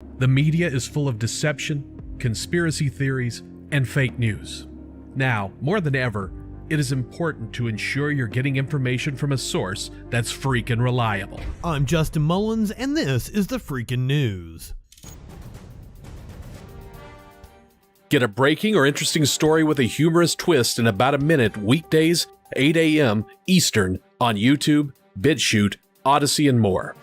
The media is full of deception, conspiracy theories, and fake news. Now, more than ever, it is important to ensure you're getting information from a source that's freaking reliable. I'm Justin Mullins, and this is the Freakin' News. Get a breaking or interesting story with a humorous twist in about a minute weekdays, 8 a.m. Eastern on YouTube, BitChute, Odyssey, and more.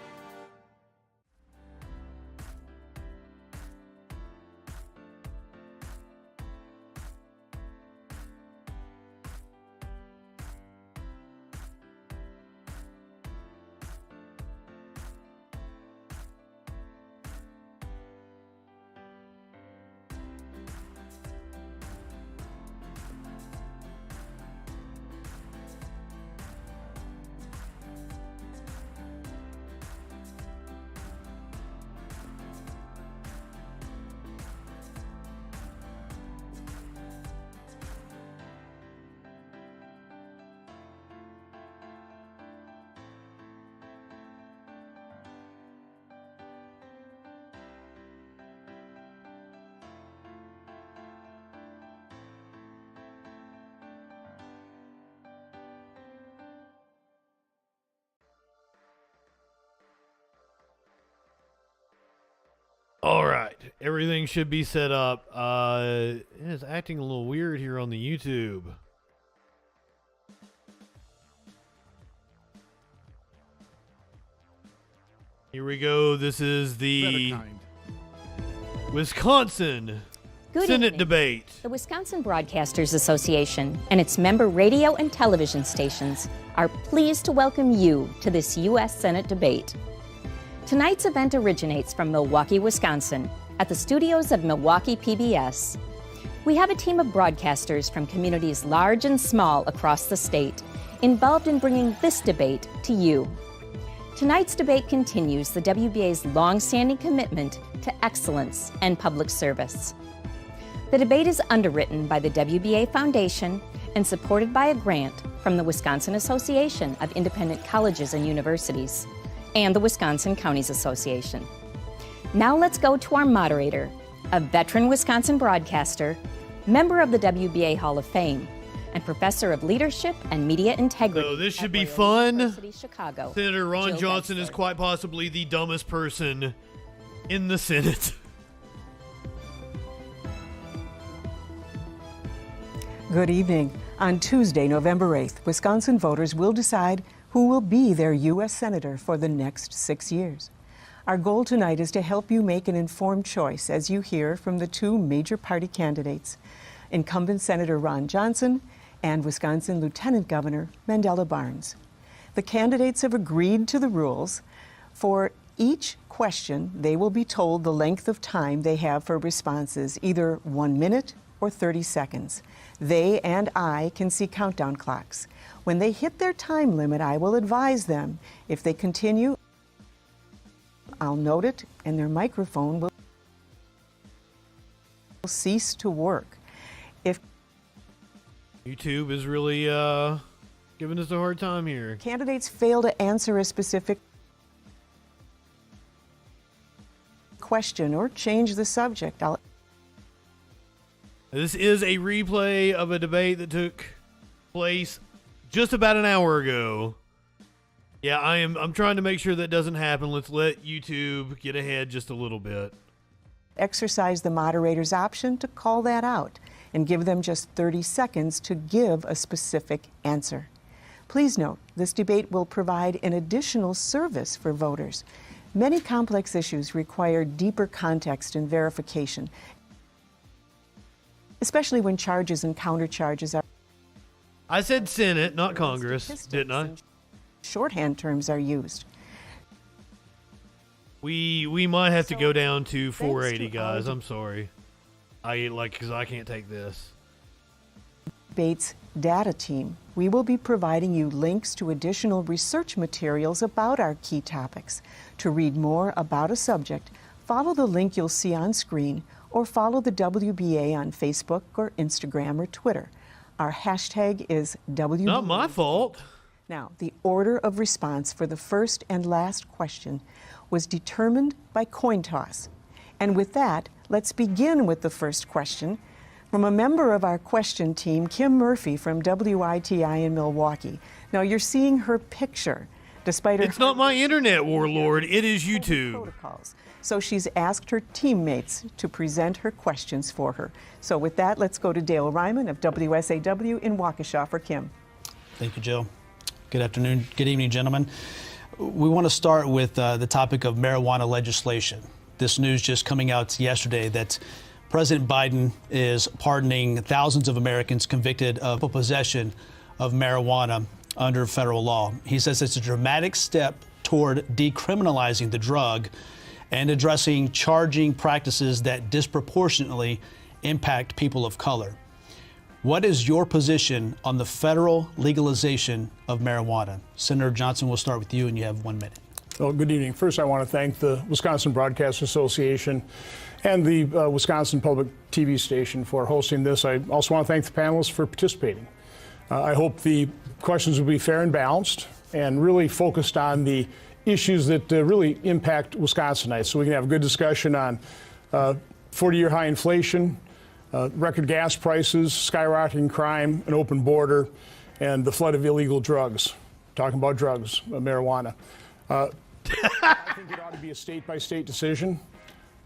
All right, everything should be set up. It's acting a little weird here on the YouTube. Here we go. This is the Wisconsin Senate debate. The Wisconsin Broadcasters Association and its member radio and television stations are pleased to welcome you to this U.S. Senate debate. Tonight's event originates from Milwaukee, Wisconsin, at the studios of Milwaukee PBS. We have a team of broadcasters from communities large and small across the state involved in bringing this debate to you. Tonight's debate continues the WBA's long-standing commitment to excellence and public service. The debate is underwritten by the WBA Foundation and supported by a grant from the Wisconsin Association of Independent Colleges and Universities and the Wisconsin Counties Association. Now let's go to our moderator, a veteran Wisconsin broadcaster, member of the WBA Hall of Fame, and professor of leadership and media integrity. So this should be fun. Chicago, Senator Ron Jill Johnson Metzler. is quite possibly the dumbest person in the Senate. Good evening. On Tuesday, November 8th, Wisconsin voters will decide who will be their U.S. Senator for the next 6 years. Our goal tonight is to help you make an informed choice as you hear from the two major party candidates, incumbent Senator Ron Johnson and Wisconsin Lieutenant Governor Mandela Barnes. The candidates have agreed to the rules. For each question, they will be told the length of time they have for responses, either 1 minute or 30 seconds. They and I can see countdown clocks. When they hit their time limit, I will advise them. If they continue, I'll note it, and their microphone will cease to work. If YouTube is really giving us a hard time here. candidates fail to answer a specific question or change the subject, This is a replay of a debate that took place just about an hour ago. Yeah, I'm trying to make sure that doesn't happen. Let's let YouTube get ahead just a little bit. exercise the moderator's option to call that out and give them just 30 seconds to give a specific answer. Please note, this debate will provide an additional service for voters. Many complex issues require deeper context and verification, especially when charges and countercharges are. I said Senate, not Congress, didn't I? Shorthand terms are used. We might have to go down to thanks 480, to guys. all I'm sorry. Because I can't take this. Debates data team, we will be providing you links to additional research materials about our key topics. To read more about a subject, follow the link you'll see on screen or follow the WBA on Facebook or Instagram or Twitter. Our hashtag is WBA. Not my fault. Now, the order of response for the first and last question was determined by coin toss. And with that, let's begin with the first question from a member of our question team, Kim Murphy from WITI in Milwaukee. Now, you're seeing her picture, despite her... It's not my internet, warlord. It is YouTube. Protocols. So she's asked her teammates to present her questions for her. So with that, let's go to Dale Ryman of WSAW in Waukesha for Kim. Thank you, Jill. Good afternoon. Good evening, gentlemen. We want to start with the topic of marijuana legislation. This news just coming out yesterday that President Biden is pardoning thousands of Americans convicted of possession of marijuana under federal law. He says it's a dramatic step toward decriminalizing the drug and addressing charging practices that disproportionately impact people of color. What is your position on the federal legalization of marijuana? Senator Johnson, we'll start with you, and you have 1 minute. Well, good evening. First, I want to thank the Wisconsin Broadcast Association and the Wisconsin Public TV station for hosting this. I also want to thank the panelists for participating. I hope the questions will be fair and balanced and really focused on the issues that really impact Wisconsinites, so we can have a good discussion on 40-year high inflation, record gas prices, skyrocketing crime, an open border, and the flood of illegal drugs. Talking about drugs, marijuana. I think it ought to be a state-by-state decision.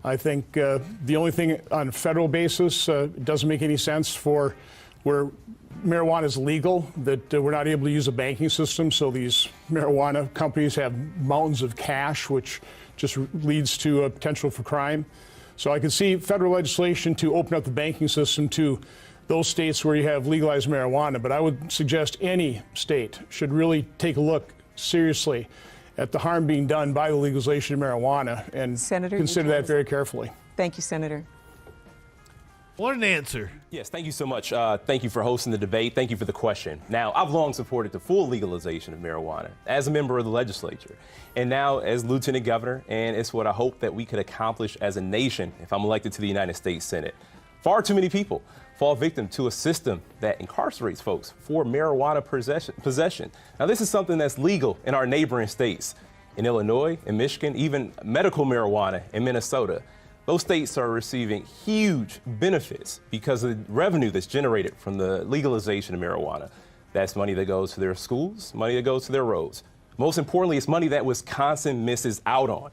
I think the only thing on a federal basis, it doesn't make any sense for where marijuana is legal, that we're not able to use a banking system, so these marijuana companies have mountains of cash, which just leads to a potential for crime. So I can see federal legislation to open up the banking system to those states where you have legalized marijuana, but I would suggest any state should really take a look seriously at the harm being done by the legalization of marijuana and consider that very carefully. Thank you, Senator. What an answer. Yes, thank you so much. Thank you for hosting the debate. Thank you for the question. Now, I've long supported the full legalization of marijuana as a member of the legislature, and now as Lieutenant Governor, and it's what I hope that we could accomplish as a nation if I'm elected to the United States Senate. Far too many people fall victim to a system that incarcerates folks for marijuana possession. Now, this is something that's legal in our neighboring states. In Illinois, in Michigan, even medical marijuana in Minnesota. Those states are receiving huge benefits because of the revenue that's generated from the legalization of marijuana. That's money that goes to their schools, money that goes to their roads. Most importantly, it's money that Wisconsin misses out on.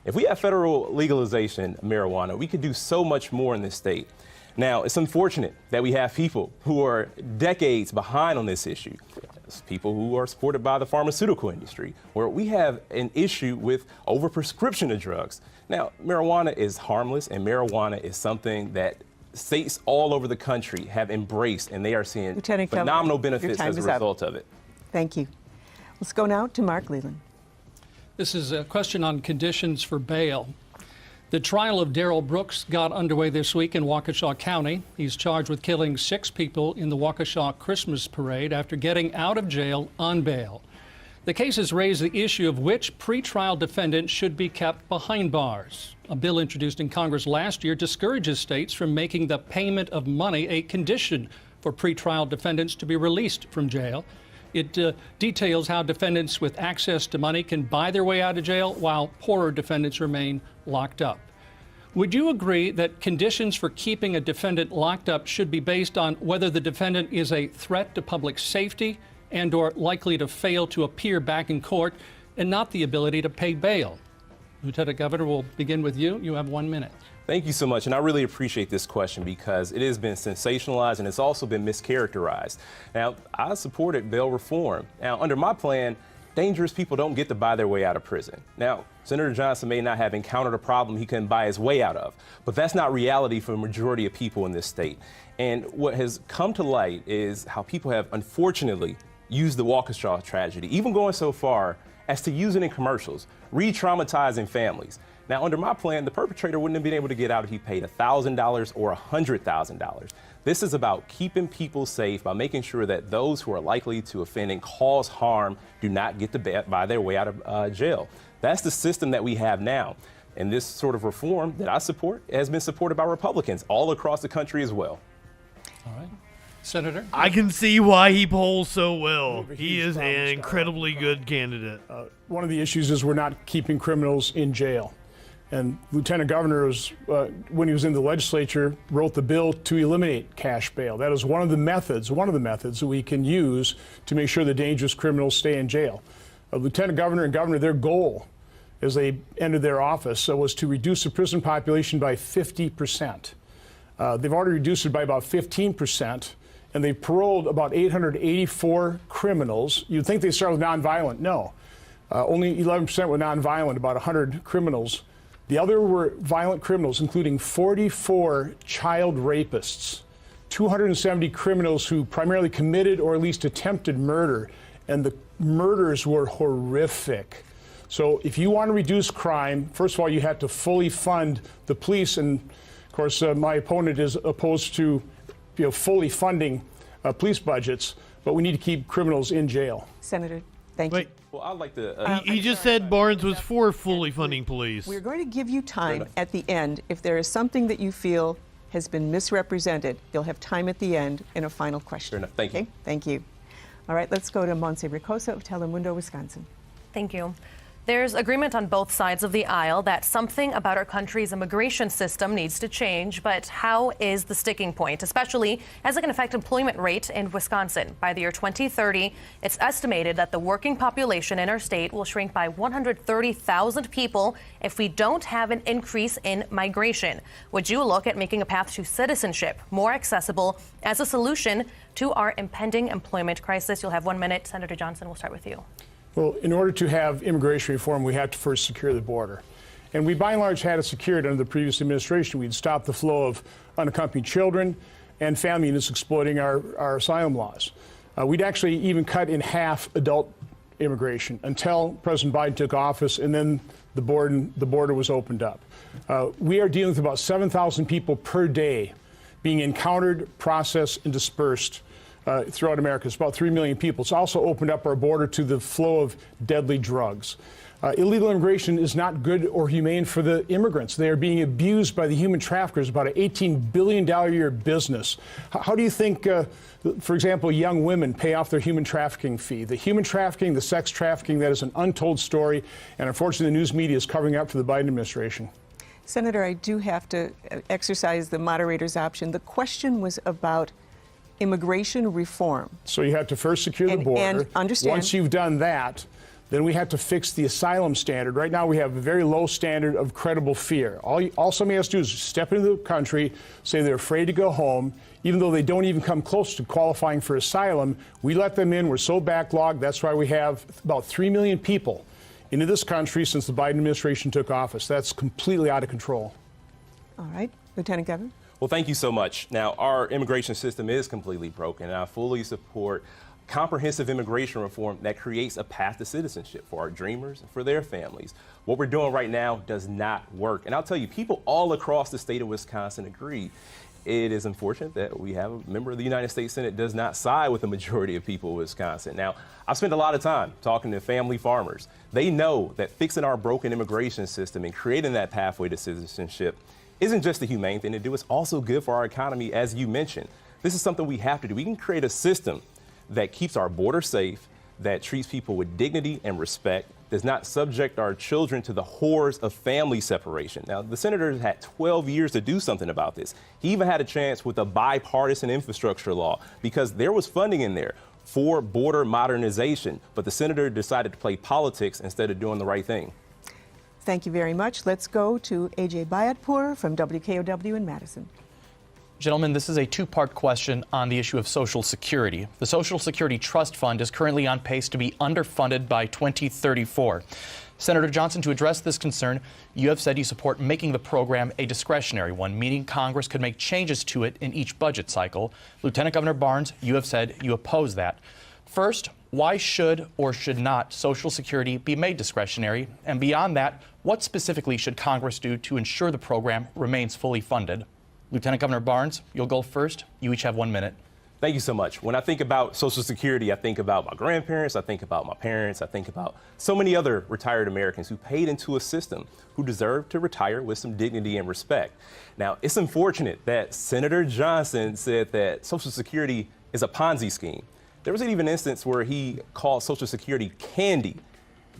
If we have federal legalization of marijuana, we could do so much more in this state. Now, it's unfortunate that we have people who are decades behind on this issue. It's people who are supported by the pharmaceutical industry, where we have an issue with overprescription of drugs. Now, marijuana is harmless, and marijuana is something that states all over the country have embraced, and they are seeing phenomenal benefits as a result of it. Thank you. Let's go now to Mark Leland. This is a question on conditions for bail. The trial of Darrell Brooks got underway this week in Waukesha County. He's charged with killing 6 people in the Waukesha Christmas parade after getting out of jail on bail. The case has raised the issue of which pretrial defendant should be kept behind bars. A bill introduced in Congress last year discourages states from making the payment of money a condition for pretrial defendants to be released from jail. It details how defendants with access to money can buy their way out of jail while poorer defendants remain locked up. Would you agree that conditions for keeping a defendant locked up should be based on whether the defendant is a threat to public safety and or likely to fail to appear back in court, and not the ability to pay bail? Lieutenant Governor, we'll begin with you. You have 1 minute. Thank you so much, and I really appreciate this question because it has been sensationalized and it's also been mischaracterized. Now, I supported bail reform. Now, under my plan, dangerous people don't get to buy their way out of prison. Now, Senator Johnson may not have encountered a problem he couldn't buy his way out of, but that's not reality for a majority of people in this state. And what has come to light is how people have unfortunately used the Waukesha tragedy, even going so far as to use it in commercials, re-traumatizing families. Now, under my plan, the perpetrator wouldn't have been able to get out if he paid $1,000 or $100,000. This is about keeping people safe by making sure that those who are likely to offend and cause harm do not get to buy their way out of jail. That's the system that we have now. And this sort of reform that I support has been supported by Republicans all across the country as well. All right. Senator? I can see why he polls so well. He is an incredibly good candidate. One of the issues is we're not keeping criminals in jail. And Lieutenant Governor was, when he was in the legislature, wrote the bill to eliminate cash bail. That is one of the methods that we can use to make sure the dangerous criminals stay in jail. Lieutenant Governor and Governor, their goal as they entered their office was to reduce the prison population by 50%. They've already reduced it by about 15%, and they paroled about 884 criminals. You'd think they started with nonviolent. No. Only 11% were nonviolent, about 100 criminals. The other were violent criminals, including 44 child rapists, 270 criminals who primarily committed or at least attempted murder, and the murders were horrific. So if you want to reduce crime, first of all, you have to fully fund the police, and of course, my opponent is opposed to fully funding police budgets, but we need to keep criminals in jail. Senator, thank you. Well, I'd like to. He just said Barnes was for fully funding police. We're going to give you time at the end. If there is something that you feel has been misrepresented, you'll have time at the end in a final question. Fair enough. Thank you. Thank you. All right, let's go to Monse Ricosa of Telemundo, Wisconsin. Thank you. There's agreement on both sides of the aisle that something about our country's immigration system needs to change, but how is the sticking point, especially as it can affect employment rate in Wisconsin? By the year 2030, it's estimated that the working population in our state will shrink by 130,000 people if we don't have an increase in migration. Would you look at making a path to citizenship more accessible as a solution to our impending employment crisis? You'll have 1 minute. Senator Johnson, we'll start with you. Well, in order to have immigration reform, we have to first secure the border. And we, by and large, had it secured under the previous administration. We'd stopped the flow of unaccompanied children and family units exploiting our asylum laws. We'd actually even cut in half adult immigration until President Biden took office, and then the border was opened up. We are dealing with about 7,000 people per day being encountered, processed, and dispersed throughout America. It's about 3 million people. It's also opened up our border to the flow of deadly drugs. Illegal immigration is not good or humane for the immigrants. They are being abused by the human traffickers, about an $18 billion a year business. How do you think, for example, young women pay off their human trafficking fee? The human trafficking, the sex trafficking, that is an untold story, and unfortunately the news media is covering up for the Biden administration. Senator, I do have to exercise the moderator's option. The question was about immigration reform. So you have to first secure the border. And understand. Once you've done that, then we have to fix the asylum standard. Right now we have a very low standard of credible fear. All somebody has to do is step into the country, say they're afraid to go home, even though they don't even come close to qualifying for asylum. We let them in. We're so backlogged. That's why we have about 3 million people into this country since the Biden administration took office. That's completely out of control. All right. Lieutenant Governor? Well, thank you so much. Now, our immigration system is completely broken, and I fully support comprehensive immigration reform that creates a path to citizenship for our dreamers and for their families. What we're doing right now does not work. And I'll tell you, people all across the state of Wisconsin agree. It is unfortunate that we have a member of the United States Senate does not side with the majority of people in Wisconsin. Now, I've spent a lot of time talking to family farmers. They know that fixing our broken immigration system and creating that pathway to citizenship isn't just a humane thing to do, it's also good for our economy, as you mentioned. This is something we have to do. We can create a system that keeps our border safe, that treats people with dignity and respect, does not subject our children to the horrors of family separation. Now, the senator has had 12 years to do something about this. He even had a chance with a bipartisan infrastructure law because there was funding in there for border modernization, but the senator decided to play politics instead of doing the right thing. Thank you very much. Let's go to AJ Bayatpour from WKOW in Madison. Gentlemen, this is a two-part question on the issue of Social Security. The Social Security Trust Fund is currently on pace to be underfunded by 2034. Senator Johnson, to address this concern, you have said you support making the program a discretionary one, meaning Congress could make changes to it in each budget cycle. Lieutenant Governor Barnes, you have said you oppose that. First, why should or should not Social Security be made discretionary? And beyond that, what specifically should Congress do to ensure the program remains fully funded? Lieutenant Governor Barnes, you'll go first. You each have 1 minute. Thank you so much. When I think about Social Security, I think about my grandparents, I think about my parents, I think about so many other retired Americans who paid into a system who deserve to retire with some dignity and respect. Now, it's unfortunate that Senator Johnson said that Social Security is a Ponzi scheme. There was even an instance where he called Social Security candy.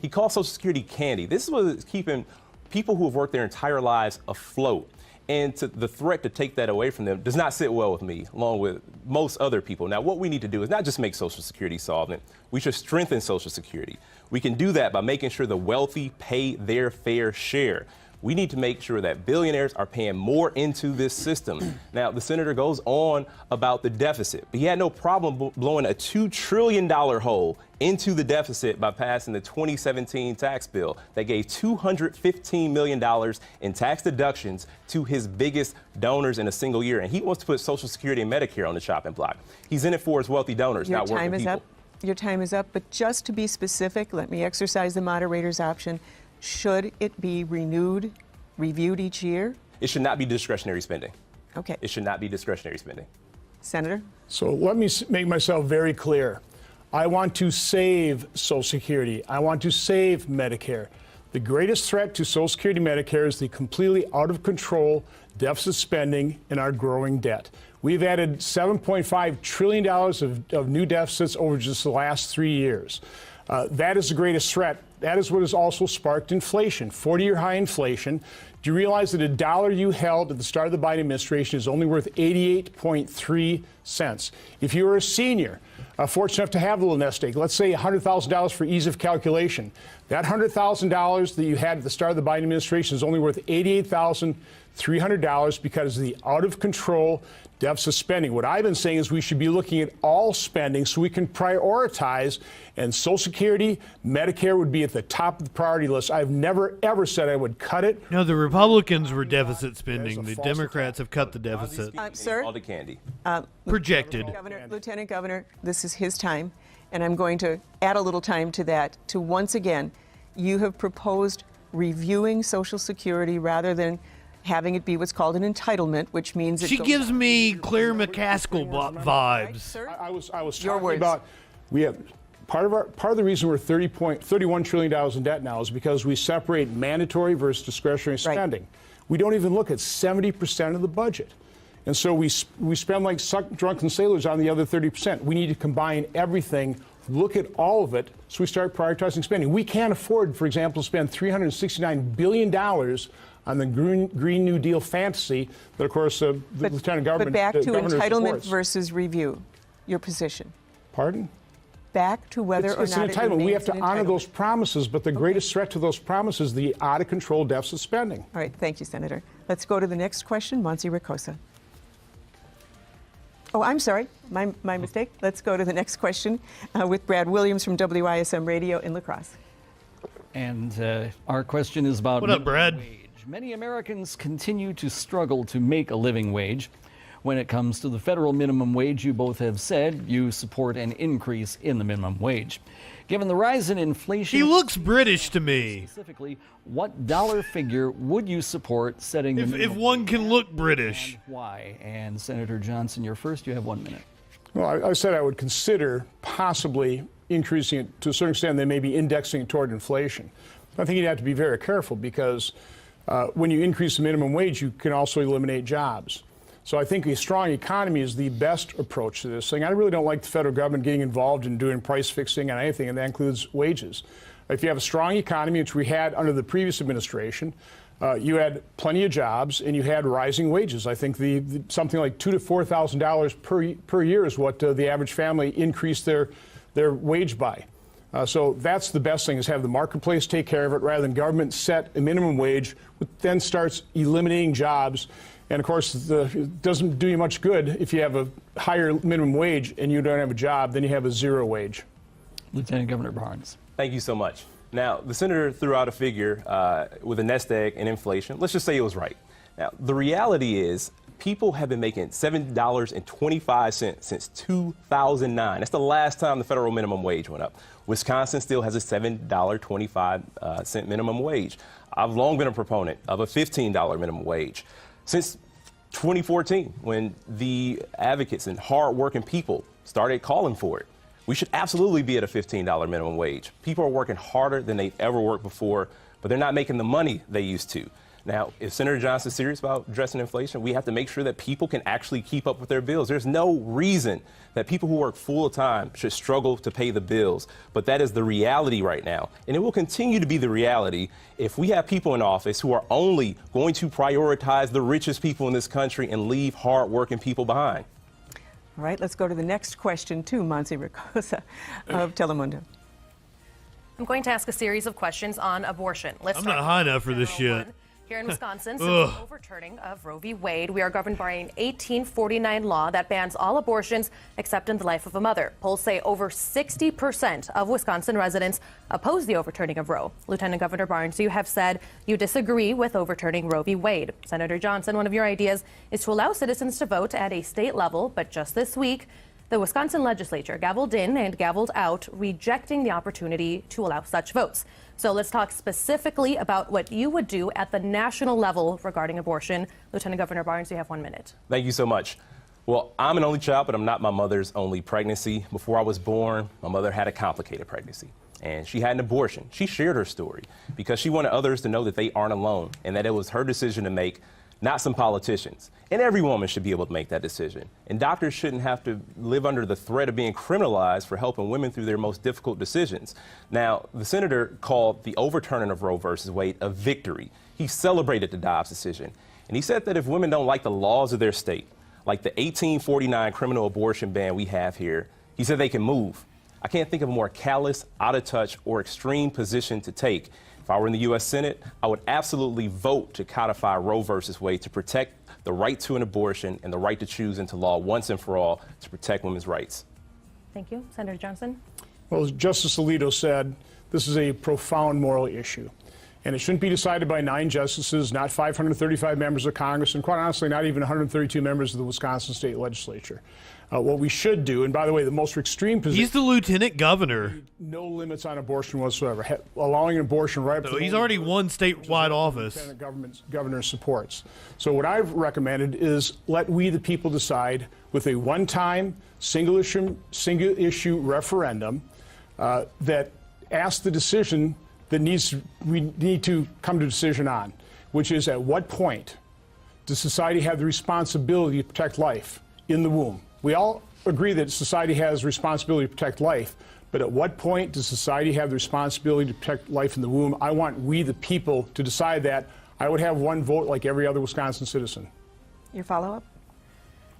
He called Social Security candy. This was keeping people who have worked their entire lives afloat. And the threat to take that away from them does not sit well with me, along with most other people. Now, what we need to do is not just make Social Security solvent. We should strengthen Social Security. We can do that by making sure the wealthy pay their fair share. We need to make sure that billionaires are paying more into this system. Now, the senator goes on about the deficit, but he had no problem blowing a $2 trillion hole into the deficit by passing the 2017 tax bill that gave $215 million in tax deductions to his biggest donors in a single year. And he wants to put Social Security and Medicare on the chopping block. He's in it for his wealthy donors, not working people. Your time is up, but just to be specific, let me exercise the moderator's option. Should it be reviewed each year? It should not be discretionary spending. Okay. It should not be discretionary spending. Senator? So let me make myself very clear. I want to save Social Security. I want to save Medicare. The greatest threat to Social Security and Medicare is the completely out of control deficit spending and our growing debt. We've added $7.5 trillion of new deficits over just the last 3 years. That is the greatest threat. That is what has also sparked inflation, 40-year high inflation. Do you realize that a dollar you held at the start of the Biden administration is only worth 88.3 cents? If you were a senior, fortunate enough to have a little nest egg, let's say $100,000 for ease of calculation, that $100,000 that you had at the start of the Biden administration is only worth $88,300 because of the out-of-control deficit spending. What I've been saying is we should be looking at all spending so we can prioritize, and Social Security, Medicare would be at the top of the priority list. I've never, ever said I would cut it. No, the Republicans were deficit spending. The Democrats have cut the deficit. Sir? All the candy. Projected. Lieutenant Governor, this is his time, and I'm going to add a little time to that to once again, you have proposed reviewing Social Security rather than having it be what's called an entitlement, which means she gives me Claire McCaskill vibes. I was talking about we have part of the reason we're $31 trillion in debt now is because we separate mandatory versus discretionary spending. Right. We don't even look at 70% of the budget. And so we spend like drunken sailors on the other 30%. We need to combine everything, look at all of it, so we start prioritizing spending. We can't afford, for example, to spend $369 billion on the Green New Deal fantasy that, of course, the Lieutenant Governor But back to entitlement supports. Versus review, your position. Pardon? Back to whether or it's not an entitlement. We have to honor entitlement. those promises, but the greatest threat to those promises is the out-of-control deficit spending. All right, thank you, Senator. Let's go to the next question, Monty Ricosa. Oh, I'm sorry, my mistake. Let's go to the next question with Brad Williams from WISM Radio in La Crosse. And our question is about what up, Brad? Wage. Many Americans continue to struggle to make a living wage. When it comes to the federal minimum wage, you both have said you support an increase in the minimum wage. Given the rise in inflation... He looks British to me. Specifically, what dollar figure would you support setting the minimum if one can look British? Why? And Senator Johnson, you're first. You have 1 minute. Well, I said I would consider possibly increasing it to a certain extent. They may be indexing it toward inflation. I think you'd have to be very careful because when you increase the minimum wage, you can also eliminate jobs. So I think a strong economy is the best approach to this thing. I really don't like the federal government getting involved in doing price fixing on anything, and that includes wages. If you have a strong economy, which we had under the previous administration, you had plenty of jobs and you had rising wages. I think something like $2,000 to $4,000 per year is what the average family increased their wage by. So that's the best thing, is have the marketplace take care of it rather than government set a minimum wage, which then starts eliminating jobs. And of course, it doesn't do you much good if you have a higher minimum wage and you don't have a job, then you have a zero wage. Lieutenant Governor Barnes. Thank you so much. Now, the senator threw out a figure with a nest egg and inflation. Let's just say it was right. Now, the reality is people have been making $7.25 since 2009. That's the last time the federal minimum wage went up. Wisconsin still has a $7.25 minimum wage. I've long been a proponent of a $15 minimum wage. Since 2014, when the advocates and hard-working people started calling for it, we should absolutely be at a $15 minimum wage. People are working harder than they've ever worked before, but they're not making the money they used to. Now, if Senator Johnson's serious about addressing inflation, we have to make sure that people can actually keep up with their bills. There's no reason that people who work full time should struggle to pay the bills. But that is the reality right now. And it will continue to be the reality if we have people in office who are only going to prioritize the richest people in this country and leave hard-working people behind. All right, let's go to the next question to Monse Ricosa of Telemundo. I'm going to ask a series of questions on abortion. Let's I'm start not high with enough for this General shit. one. Here in Wisconsin, since the overturning of Roe v. Wade, we are governed by an 1849 law that bans all abortions except in the life of a mother. Polls say over 60% of Wisconsin residents oppose the overturning of Roe. Lieutenant Governor Barnes, you have said you disagree with overturning Roe v. Wade. Senator Johnson, one of your ideas is to allow citizens to vote at a state level, but just this week, the Wisconsin legislature gavelled in and gavelled out, rejecting the opportunity to allow such votes. So let's talk specifically about what you would do at the national level regarding abortion. Lieutenant Governor Barnes, you have 1 minute. Thank you so much. Well, I'm an only child, but I'm not my mother's only pregnancy. Before I was born, my mother had a complicated pregnancy, and she had an abortion. She shared her story because she wanted others to know that they aren't alone and that it was her decision to make, not some politicians. And every woman should be able to make that decision. And doctors shouldn't have to live under the threat of being criminalized for helping women through their most difficult decisions. Now, the senator called the overturning of Roe versus Wade a victory. He celebrated the Dobbs decision. And he said that if women don't like the laws of their state, like the 1849 criminal abortion ban we have here, he said they can move. I can't think of a more callous, out of touch, or extreme position to take. If I were in the U.S. Senate, I would absolutely vote to codify Roe versus Wade to protect the right to an abortion and the right to choose into law once and for all to protect women's rights. Thank you. Senator Johnson. Well, as Justice Alito said, this is a profound moral issue. And it shouldn't be decided by 9 justices, not 535 members of Congress, and quite honestly, not even 132 members of the Wisconsin State Legislature. What we should do, and by the way, the most extreme position... He's the lieutenant governor. No limits on abortion whatsoever. Allowing an abortion right up So to... he's already won statewide office. Governor supports. So what I've recommended is let we the people decide with a one-time, single issue referendum that asks the decision that we need to come to a decision on, which is at what point does society have the responsibility to protect life in the womb? We all agree that society has responsibility to protect life, but at what point does society have the responsibility to protect life in the womb? I want we the people to decide that. I would have one vote like every other Wisconsin citizen. Your follow-up?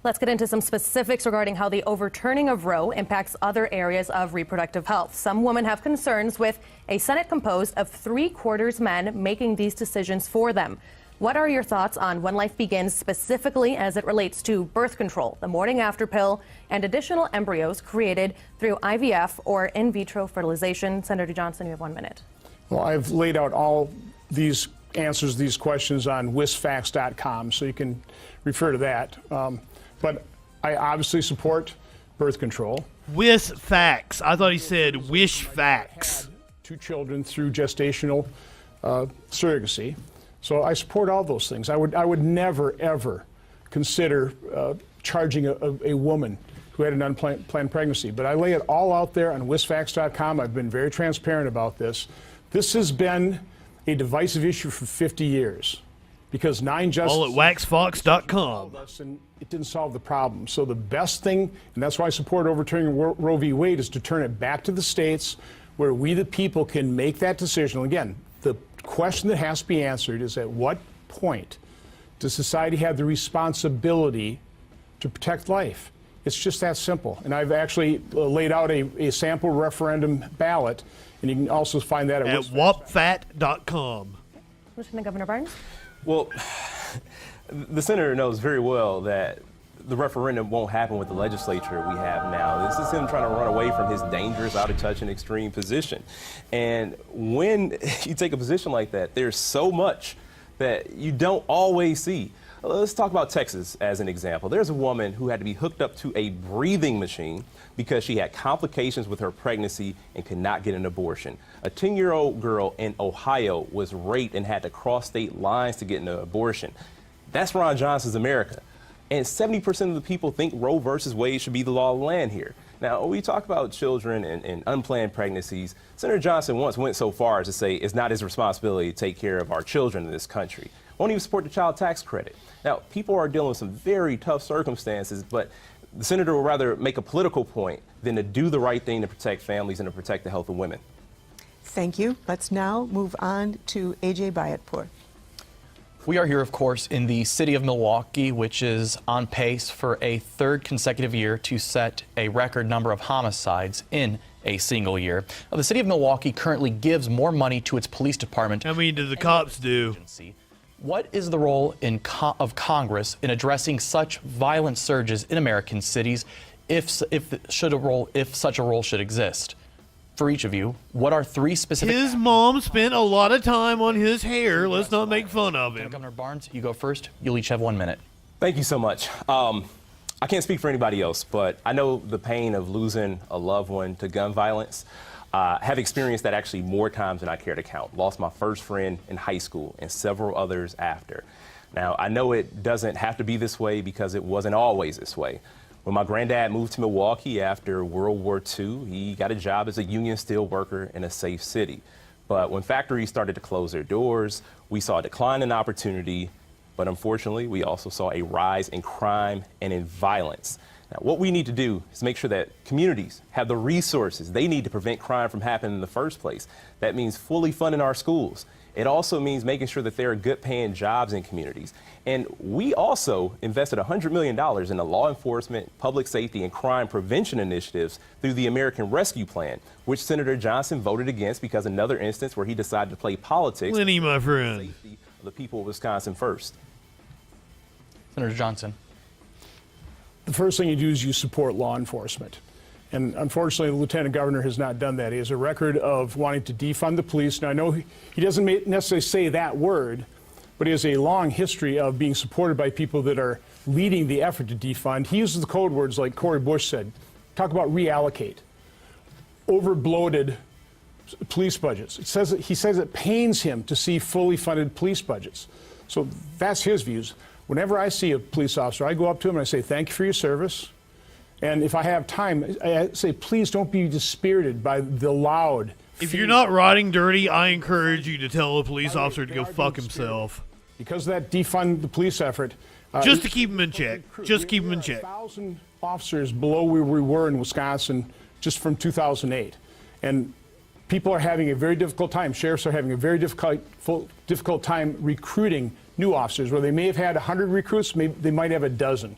Let's get into some specifics regarding how the overturning of Roe impacts other areas of reproductive health. Some women have concerns with a Senate composed of 3/4 men making these decisions for them. What are your thoughts on when life begins, specifically as it relates to birth control, the morning after pill, and additional embryos created through IVF or in vitro fertilization? Senator Johnson, you have 1 minute. Well, I've laid out all these answers to these questions on wisfacts.com, so you can refer to that. But I obviously support birth control. Wisfacts. I thought he said wish facts. 2 children through gestational surrogacy. So I support all those things. I would never, ever consider charging a woman who had an unplanned pregnancy. But I lay it all out there on wisfacts.com. I've been very transparent about this. This has been a divisive issue for 50 years because 9 justices... All at waxfox.com. And it didn't solve the problem. So the best thing, and that's why I support overturning Roe v. Wade, is to turn it back to the states where we the people can make that decision. Again, the question that has to be answered is at what point does society have the responsibility to protect life? It's just that simple. And I've actually laid out a sample referendum ballot, and you can also find that at wapfat.com. Lieutenant Governor Barnes. Well, the senator knows very well that the referendum won't happen with the legislature we have now. This is him trying to run away from his dangerous, out of touch, and extreme position. And when you take a position like that, there's so much that you don't always see. Let's talk about Texas as an example. There's a woman who had to be hooked up to a breathing machine because she had complications with her pregnancy and could not get an abortion. A 10-year-old girl in Ohio was raped and had to cross state lines to get an abortion. That's Ron Johnson's America. And 70% of the people think Roe versus Wade should be the law of the land here. Now, when we talk about children and unplanned pregnancies, Senator Johnson once went so far as to say it's not his responsibility to take care of our children in this country. won't even support the child tax credit. Now, people are dealing with some very tough circumstances, but the senator would rather make a political point than to do the right thing to protect families and to protect the health of women. Thank you. Let's now move on to AJ Bayatpour. We are here, of course, in the city of Milwaukee, which is on pace for a third consecutive year to set a record number of homicides in a single year. Now, the city of Milwaukee currently gives more money to its police department. How many do the cops do? What is the role of Congress in addressing such violent surges in American cities, if such a role should exist? For each of you, what are three specific... His mom spent a lot of time on his hair. Let's not make fun of him. Governor Barnes, you go first. You'll each have 1 minute. Thank you so much. I can't speak for anybody else, but I know the pain of losing a loved one to gun violence. Have experienced that actually more times than I care to count. Lost my first friend in high school and several others after. Now, I know it doesn't have to be this way because it wasn't always this way. When my granddad moved to Milwaukee after World War II, he got a job as a union steel worker in a safe city. But when factories started to close their doors, we saw a decline in opportunity, but unfortunately, we also saw a rise in crime and in violence. Now, what we need to do is make sure that communities have the resources they need to prevent crime from happening in the first place. That means fully funding our schools. It also means making sure that there are good paying jobs in communities. And we also invested $100 million in the law enforcement, public safety, and crime prevention initiatives through the American Rescue Plan, which Senator Johnson voted against because another instance where he decided to play politics. Lenny, my friend. The safety of the people of Wisconsin first. Senator Johnson. The first thing you do is you support law enforcement. And unfortunately, the lieutenant governor has not done that. He has a record of wanting to defund the police. Now, I know he doesn't necessarily say that word, but he has a long history of being supported by people that are leading the effort to defund. He uses the code words like Cori Bush said. Talk about reallocate. Over-bloated police budgets. He says it pains him to see fully funded police budgets. So that's his views. Whenever I see a police officer, I go up to him and I say, thank you for your service. And if I have time, I say, please don't be dispirited by the loud. If you're not riding dirty, I encourage you to tell a police officer to go fuck himself. Because of that defund the police effort. Just to keep him in check. Just keep him in check. 1,000 officers below where we were in Wisconsin just from 2008. And people are having a very difficult time. Sheriffs are having a very difficult time recruiting new officers. Where they may have had 100 recruits, they might have a dozen.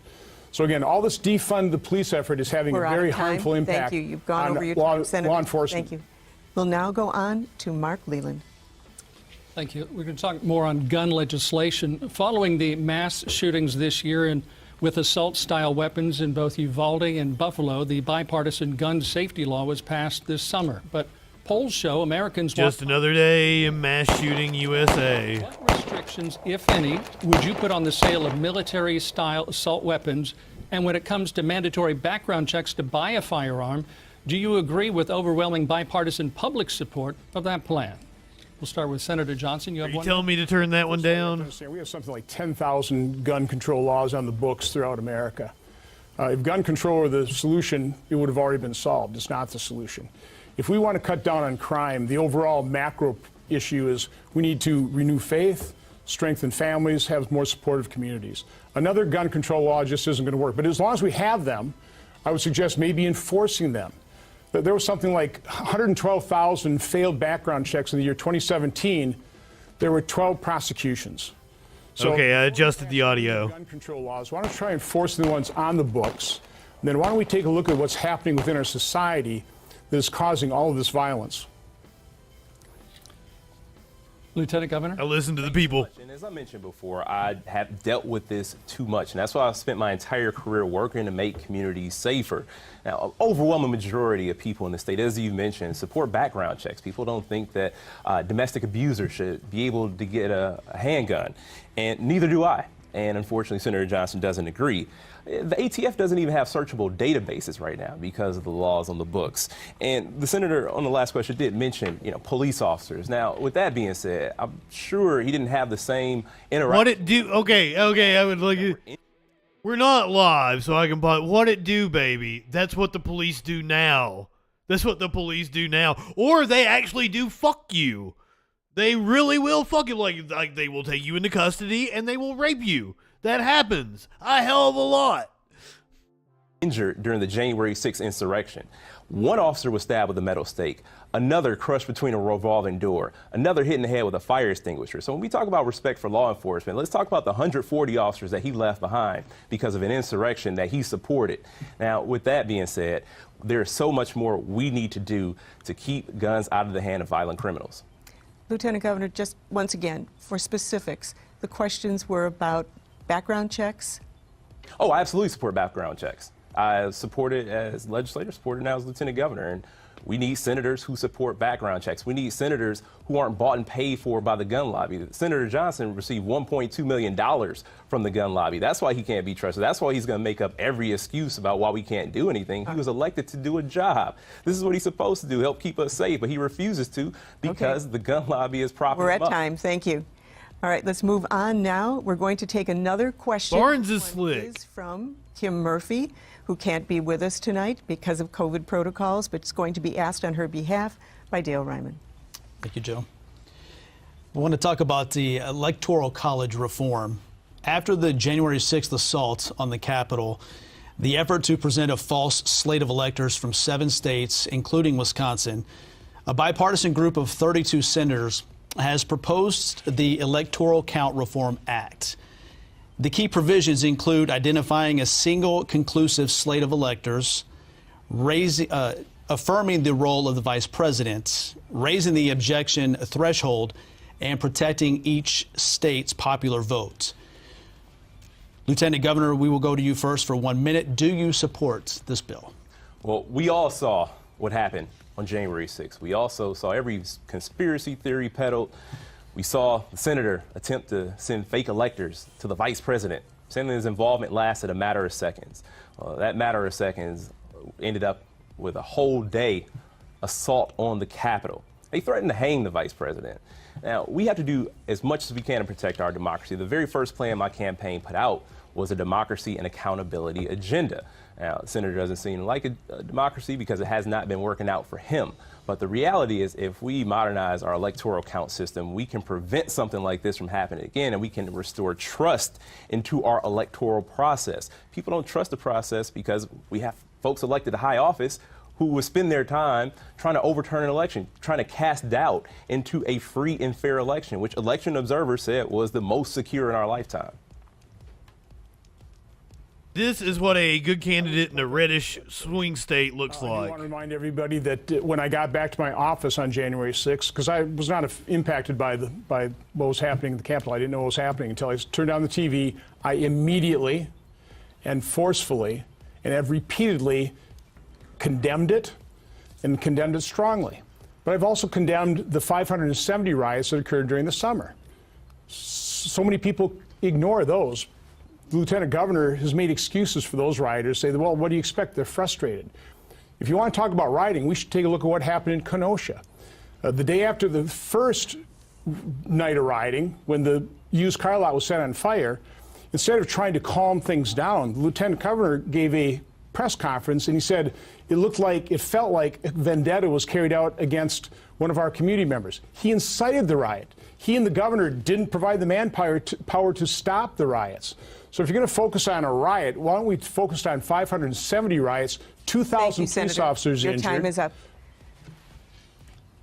So again, all this defund the police effort is having a very harmful impact. Thank you. You've gone over your time, Senator. Law enforcement. Thank you. We'll now go on to Mark Leland. Thank you. We're going to talk more on gun legislation. Following the mass shootings this year with assault-style weapons in both Uvalde and Buffalo, the bipartisan gun safety law was passed this summer. But polls show Americans just another day in mass shooting USA. What restrictions, if any, would you put on the sale of military-style assault weapons? And when it comes to mandatory background checks to buy a firearm, do you agree with overwhelming bipartisan public support of that plan? We'll start with Senator Johnson. Are you telling me to turn that one down? We have something like 10,000 gun control laws on the books throughout America. If gun control were the solution, it would have already been solved. It's not the solution. If we want to cut down on crime, the overall macro issue is we need to renew faith, strengthen families, have more supportive communities. Another gun control law just isn't going to work. But as long as we have them, I would suggest maybe enforcing them. There was something like 112,000 failed background checks in the year 2017. There were 12 prosecutions. So, okay, I adjusted the audio. Gun control laws. Why don't we try enforcing the ones on the books? And then why don't we take a look at what's happening within our society that is causing all of this violence? Lieutenant Governor? I listen to the people. And as I mentioned before, I have dealt with this too much, and that's why I've spent my entire career working to make communities safer. Now, an overwhelming majority of people in the state, as you mentioned, support background checks. People don't think that domestic abusers should be able to get a handgun, and neither do I. And unfortunately, Senator Johnson doesn't agree. The ATF doesn't even have searchable databases right now because of the laws on the books. And the senator on the last question did mention, police officers. Now, with that being said, I'm sure he didn't have the same interaction. What it do? Okay, I would like it. We're not live, so I can put what it do, baby. That's what the police do now. That's what the police do now. Or they actually do fuck you. They really will fucking like they will take you into custody and they will rape you. That happens a hell of a lot. Injured during the January 6th insurrection. One officer was stabbed with a metal stake, another crushed between a revolving door, another hit in the head with a fire extinguisher. So when we talk about respect for law enforcement, let's talk about the 140 officers that he left behind because of an insurrection that he supported. Now, with that being said, there's so much more we need to do to keep guns out of the hand of violent criminals. Lieutenant Governor, just once again, for specifics, the questions were about background checks. Oh, I absolutely support background checks. I support it as legislator, support it now as lieutenant governor. And we need senators who support background checks. We need senators who aren't bought and paid for by the gun lobby. Senator Johnson received $1.2 million from the gun lobby. That's why he can't be trusted. That's why he's going to make up every excuse about why we can't do anything. He was elected to do a job. This is what he's supposed to do, help keep us safe, but he refuses to because the gun lobby is propping We're him at up. time. Thank you. All right, let's move on now. We're going to take another question. Barnes is slick. Is from Kim Murphy, who can't be with us tonight because of COVID protocols, but it's going to be asked on her behalf by Dale Ryman. Thank you, Joe. I want to talk about the Electoral College reform. After the January 6th assault on the Capitol, the effort to present a false slate of electors from 7 states, including Wisconsin, a bipartisan group of 32 senators has proposed the Electoral Count Reform Act. The key provisions include identifying a single conclusive slate of electors, affirming the role of the vice president, raising the objection threshold, and protecting each state's popular vote. Lieutenant Governor, we will go to you first for 1 minute. Do you support this bill? Well, we all saw what happened on January 6th. We also saw every conspiracy theory peddled. We saw the senator attempt to send fake electors to the vice president. Senator's involvement lasted a matter of seconds. That matter of seconds ended up with a whole day assault on the Capitol. They threatened to hang the vice president. Now, we have to do as much as we can to protect our democracy. The very first plan my campaign put out was a democracy and accountability agenda. Now, the senator doesn't seem like a democracy because it has not been working out for him. But the reality is, if we modernize our electoral count system, we can prevent something like this from happening again, and we can restore trust into our electoral process. People don't trust the process because we have folks elected to high office who will spend their time trying to overturn an election, trying to cast doubt into a free and fair election, which election observers said was the most secure in our lifetime. This is what a good candidate in a reddish swing state looks like. I want to remind everybody that when I got back to my office on January 6th, because I was not impacted by what was happening in the Capitol, I didn't know what was happening until I turned on the TV. I immediately and forcefully and have repeatedly condemned it and condemned it strongly. But I've also condemned the 570 riots that occurred during the summer. So many people ignore those. The Lieutenant Governor has made excuses for those rioters, say, well, what do you expect? They're frustrated. If you want to talk about rioting, we should take a look at what happened in Kenosha. The day after the first night of rioting, when the used car lot was set on fire, instead of trying to calm things down, the Lieutenant Governor gave a press conference and he said it felt like vendetta was carried out against one of our community members. He incited the riot. He and the governor didn't provide the manpower to stop the riots. So if you're going to focus on a riot, why don't we focus on 570 riots, 2,000 police officers injured? Your time is up.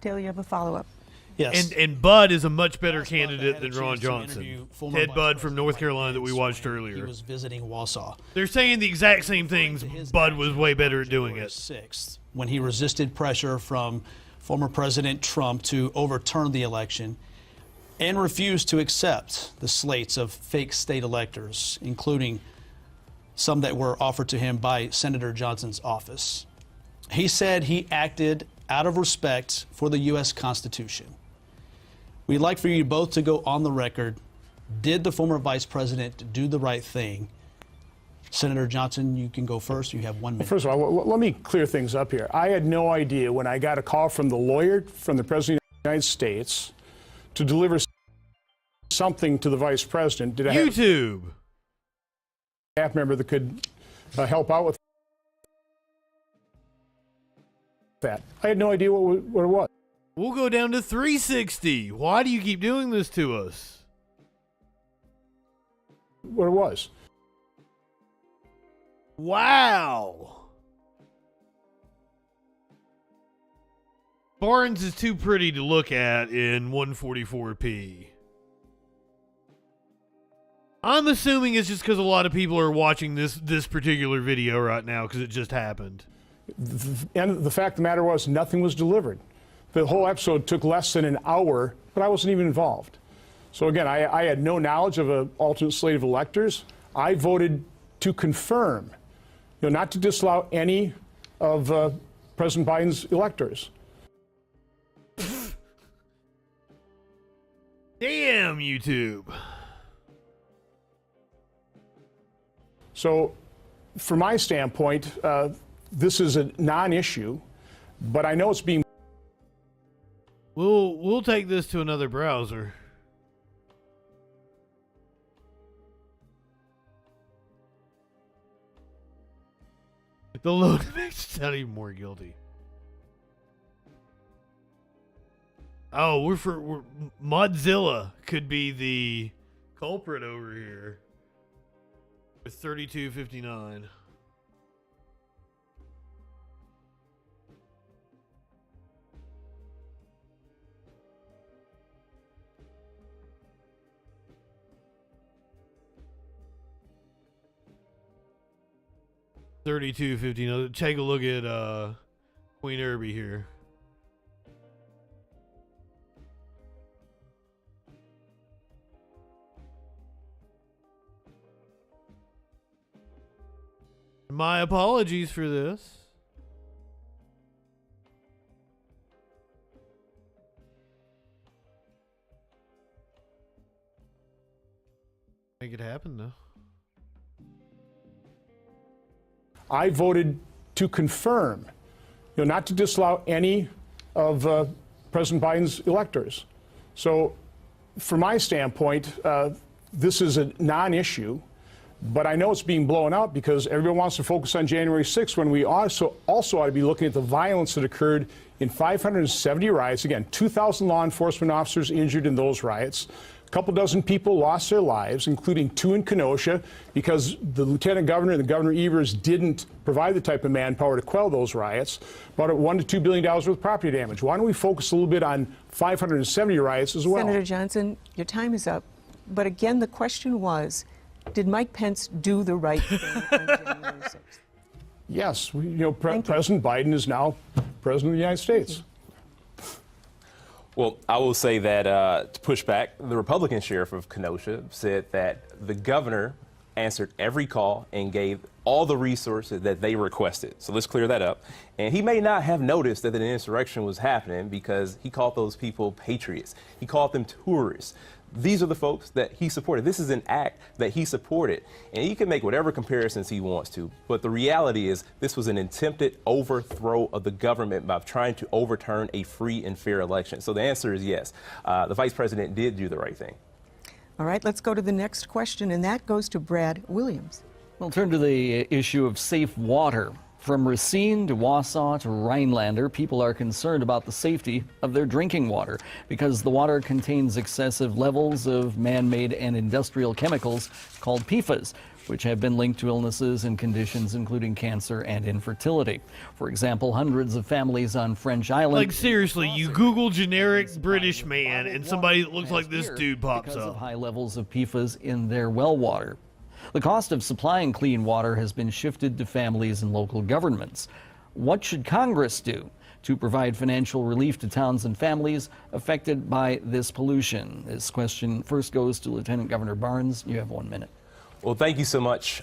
Dale, you have a follow-up. Yes. And Bud is a much better candidate than Ron Johnson. Ted Budd from North Carolina that we watched earlier. He was visiting Wausau. They're saying the exact same things. Bud was way better at doing it. 6th, when he resisted pressure from former President Trump to overturn the election and refused to accept the slates of fake state electors, including some that were offered to him by Senator Johnson's office. He said he acted out of respect for the U.S. Constitution. We'd like for you both to go on the record. Did the former vice president do the right thing? Senator Johnson, you can go first. You have 1 minute. First of all, let me clear things up here. I had no idea when I got a call from the lawyer from the President of the United States to deliver something to the vice president. Did I have YouTube a staff member that could help out with that? I had no idea what it was. We'll go down to 360. Why do you keep doing this to us? What it was. Wow. Barnes is too pretty to look at in 144p. I'm assuming it's just because a lot of people are watching this particular video right now because it just happened. And the fact of the matter was, nothing was delivered. The whole episode took less than an hour, but I wasn't even involved. So again, I had no knowledge of an alternate slate of electors. I voted to confirm, not to disallow any of President Biden's electors. Damn, YouTube. So from my standpoint, this is a non-issue, but I know it's being... We'll take this to another browser. The load makes it sound even more guilty. Oh, we're Modzilla could be the culprit over here with 3259. Take a look at Queen Irby here. My apologies for this. Make it happen though. I voted to confirm, not to disallow any of President Biden's electors. So from my standpoint, this is a non-issue, but I know it's being blown up because everyone wants to focus on January 6th when we also ought to be looking at the violence that occurred in 570 riots. Again, 2,000 law enforcement officers injured in those riots. A couple dozen people lost their lives, including 2 in Kenosha, because the lieutenant governor and the governor Evers didn't provide the type of manpower to quell those riots. About $1 to $2 billion worth of property damage. Why don't we focus a little bit on 570 riots as well? Senator Johnson, your time is up. But again, the question was, did Mike Pence do the right thing on January 6th? Yes. President Biden is now president of the United States. Well, I will say that to push back, the Republican sheriff of Kenosha said that the governor answered every call and gave all the resources that they requested. So let's clear that up. And he may not have noticed that an insurrection was happening because he called those people patriots. He called them tourists. These are the folks that he supported. This is an act that he supported. And he can make whatever comparisons he wants to. But the reality is this was an attempted overthrow of the government by trying to overturn a free and fair election. So the answer is yes. The vice president did do the right thing. All right, let's go to the next question, and that goes to Brad Williams. We'll turn to the issue of safe water. From Racine to Wausau to Rhinelander, people are concerned about the safety of their drinking water because the water contains excessive levels of man-made and industrial chemicals called PFAS, which have been linked to illnesses and conditions including cancer and infertility. For example, hundreds of families on French Island... Like seriously, you Google generic British man and somebody that looks like this dude pops because up. Of high levels of PFAS in their well water. The cost of supplying clean water has been shifted to families and local governments. What should Congress do to provide financial relief to towns and families affected by this pollution? This question first goes to Lieutenant Governor Barnes. You have 1 minute. Well, thank you so much.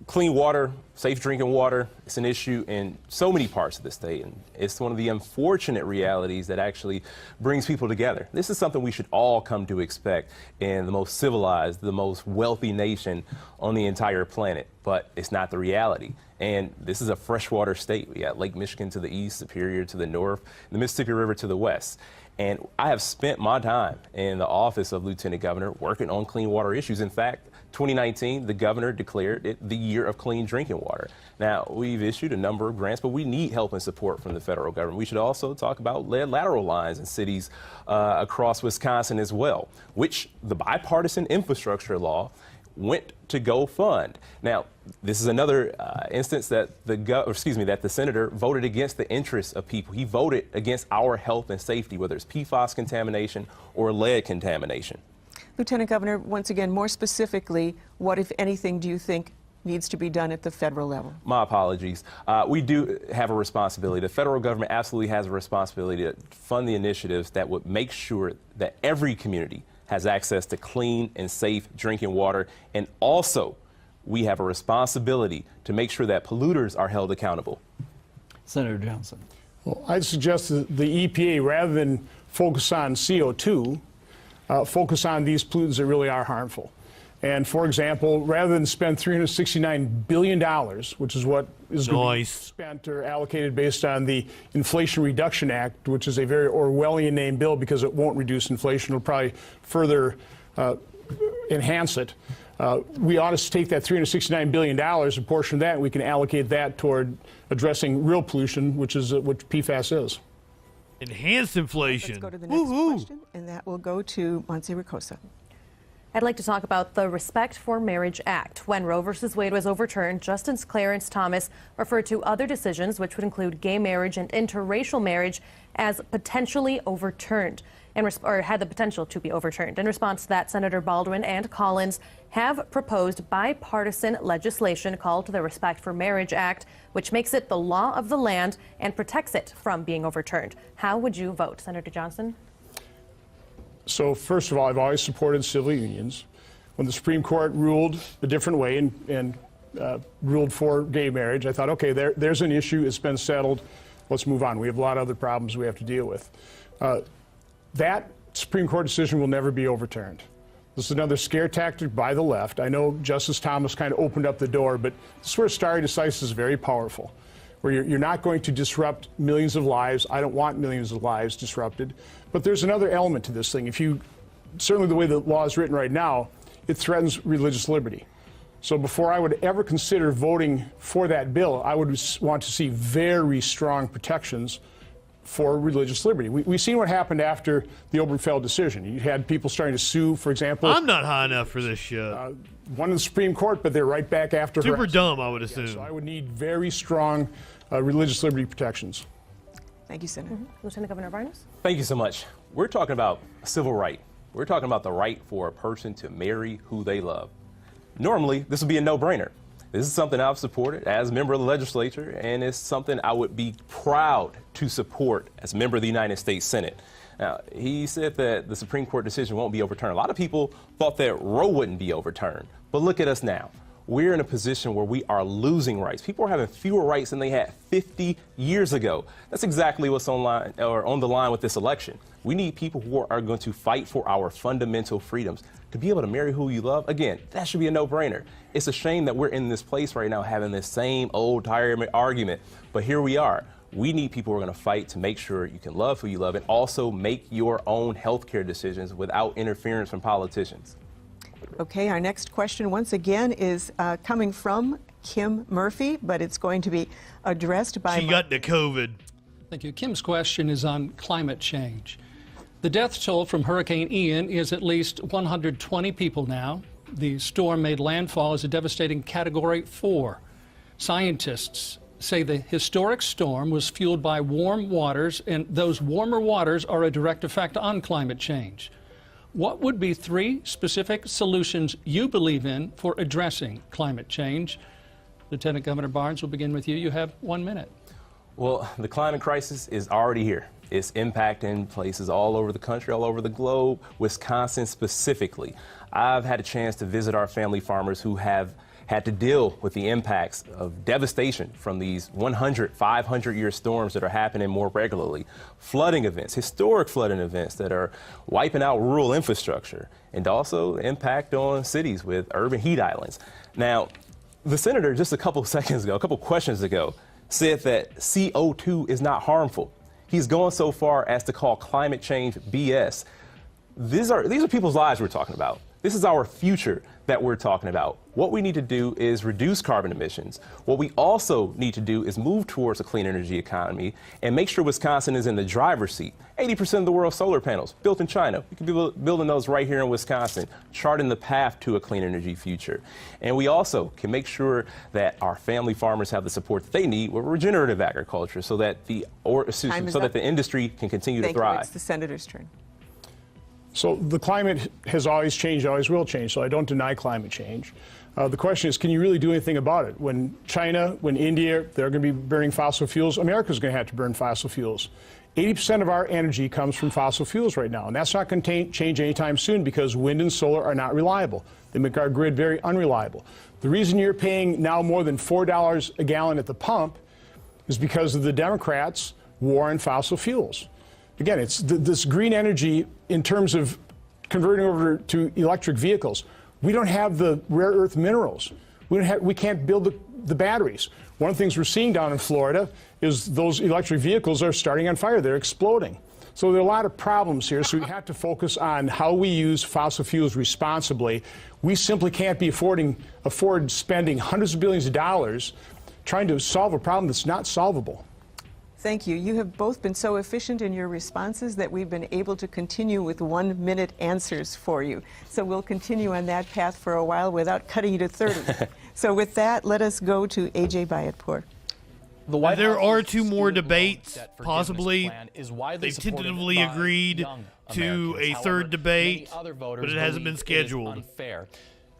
Clean water, safe drinking water, it's an issue in so many parts of the state. And it's one of the unfortunate realities that actually brings people together. This is something we should all come to expect in the most civilized, the most wealthy nation on the entire planet. But it's not the reality. And this is a freshwater state. We got Lake Michigan to the east, Superior to the north, the Mississippi River to the west. And I have spent my time in the office of Lieutenant Governor working on clean water issues. In fact, 2019, the governor declared it the year of clean drinking water. Now, we've issued a number of grants, but we need help and support from the federal government. We should also talk about lead lateral lines in cities across Wisconsin as well, which the bipartisan infrastructure law went to go fund. Now, this is another instance that the senator voted against the interests of people. He voted against our health and safety, whether it's PFAS contamination or lead contamination. Lieutenant Governor, once again, more specifically, what, if anything, do you think needs to be done at the federal level? My apologies. We do have a responsibility. The federal government absolutely has a responsibility to fund the initiatives that would make sure that every community has access to clean and safe drinking water. And also, we have a responsibility to make sure that polluters are held accountable. Senator Johnson. Well, I'd suggest that the EPA, rather than focus on CO2, focus on these pollutants that really are harmful. And for example, rather than spend $369 billion, which is what is going to be spent or allocated based on the Inflation Reduction Act, which is a very Orwellian named bill because it won't reduce inflation, it'll probably further enhance it. We ought to take that $369 billion, a portion of that, and we can allocate that toward addressing real pollution, which is what PFAS is. Enhanced inflation. Let's go to the next question, and that will go to Monse Ricosa. I'd like to talk about the Respect for Marriage Act. When Roe v. Wade was overturned, Justice Clarence Thomas referred to other decisions, which would include gay marriage and interracial marriage, as potentially overturned, or had the potential to be overturned. In response to that, Senator Baldwin and Collins have proposed bipartisan legislation called the Respect for Marriage Act, which makes it the law of the land and protects it from being overturned. How would you vote, Senator Johnson? So first of all, I've always supported civil unions. When the Supreme Court ruled a different way and ruled for gay marriage, I thought, okay, there's an issue. It's been settled. Let's move on. We have a lot of other problems we have to deal with. That Supreme Court decision will never be overturned. This is another scare tactic by the left. I know Justice Thomas kind of opened up the door, but this is where stare decisis is very powerful, where you're not going to disrupt millions of lives. I don't want millions of lives disrupted. But there's another element to this thing. Certainly the way the law is written right now, it threatens religious liberty. So before I would ever consider voting for that bill, I would want to see very strong protections for religious liberty. We've seen what happened after the Obergefell decision. You had people starting to sue, for example. I'm not high enough for this shit. One in the Supreme Court, but they're right back after her. Super dumb, I would assume. So I would need very strong religious liberty protections. Thank you, Senator. Lieutenant Governor Barnes? Thank you so much. We're talking about a civil right. We're talking about the right for a person to marry who they love. Normally, this would be a no-brainer. This is something I've supported as a member of the legislature, and it's something I would be proud to support as a member of the United States Senate. Now, he said that the Supreme Court decision won't be overturned. A lot of people thought that Roe wouldn't be overturned, but look at us now. We're in a position where we are losing rights. People are having fewer rights than they had 50 years ago. That's exactly what's on the line with this election. We need people who are going to fight for our fundamental freedoms. To be able to marry who you love, again, that should be a no-brainer. It's a shame that we're in this place right now having this same old tired argument, but here we are. We need people who are going to fight to make sure you can love who you love and also make your own healthcare decisions without interference from politicians. Okay, our next question once again is coming from Kim Murphy, but it's going to be addressed by... She got the COVID. Thank you. Kim's question is on climate change. The death toll from Hurricane Ian is at least 120 people now. The storm made landfall as a devastating Category 4. Scientists say the historic storm was fueled by warm waters, and those warmer waters are a direct effect on climate change. What would be 3 specific solutions you believe in for addressing climate change? Lieutenant Governor Barnes, we'll begin with you. You have 1 minute. Well, the climate crisis is already here. It's impacting places all over the country, all over the globe, Wisconsin specifically. I've had a chance to visit our family farmers who have had to deal with the impacts of devastation from these 100, 500-year storms that are happening more regularly, flooding events, historic flooding events that are wiping out rural infrastructure, and also the impact on cities with urban heat islands. Now, the senator just a couple questions ago, said that CO2 is not harmful. He's gone so far as to call climate change BS. These are people's lives we're talking about. This is our future that we're talking about. What we need to do is reduce carbon emissions. What we also need to do is move towards a clean energy economy and make sure Wisconsin is in the driver's seat. 80% of the world's solar panels built in China. We could be building those right here in Wisconsin, charting the path to a clean energy future. And we also can make sure that our family farmers have the support that they need with regenerative agriculture so that the industry can continue to thrive. It's the senator's turn. So the climate has always changed, always will change, so I don't deny climate change. The question is, can you really do anything about it? When China, when India, they're going to be burning fossil fuels, America's going to have to burn fossil fuels. 80% of our energy comes from fossil fuels right now, and that's not going to change anytime soon because wind and solar are not reliable. They make our grid very unreliable. The reason you're paying now more than $4 a gallon at the pump is because of the Democrats' war on fossil fuels. Again, it's this green energy in terms of converting over to electric vehicles. We don't have the rare earth minerals. We can't build the batteries. One of the things we're seeing down in Florida is those electric vehicles are starting on fire. They're exploding. So there are a lot of problems here. So we have to focus on how we use fossil fuels responsibly. We simply can't afford spending hundreds of billions of dollars trying to solve a problem that's not solvable. Thank you. You have both been so efficient in your responses that we've been able to continue with 1-minute answers for you. So we'll continue on that path for a while without cutting you to 30. So with that, let us go to A.J. Bayatpour. There are two more debates, possibly. They've tentatively agreed to a third debate, but it hasn't been scheduled.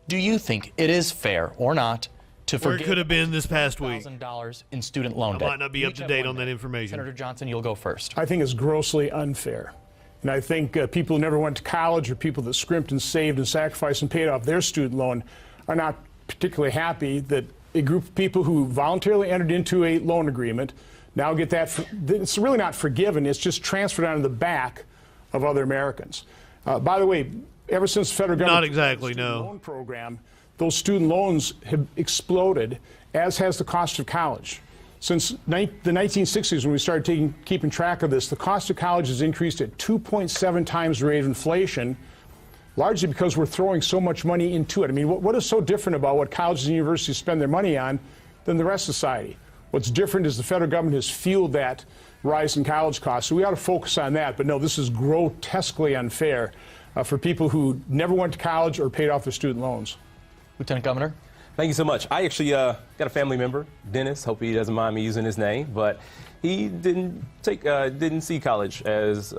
Do you think it is fair or not to forgive it could have been this past week $1,000 in student loan debt? I might not be up to date on that information. Senator Johnson, you'll go first. I think it's grossly unfair. And I think people who never went to college or people that scrimped and saved and sacrificed and paid off their student loan are not particularly happy that a group of people who voluntarily entered into a loan agreement now get that. It's really not forgiven. It's just transferred onto the back of other Americans. By the way, ever since the federal government loan program, those student loans have exploded, as has the cost of college. Since the 1960s, when we started keeping track of this, the cost of college has increased at 2.7 times the rate of inflation, largely because we're throwing so much money into it. I mean, what is so different about what colleges and universities spend their money on than the rest of society? What's different is the federal government has fueled that rise in college costs, so we ought to focus on that. But no, this is grotesquely unfair for people who never went to college or paid off their student loans. Lieutenant Governor. Thank you so much. I actually got a family member, Dennis. Hope he doesn't mind me using his name, but he didn't see college as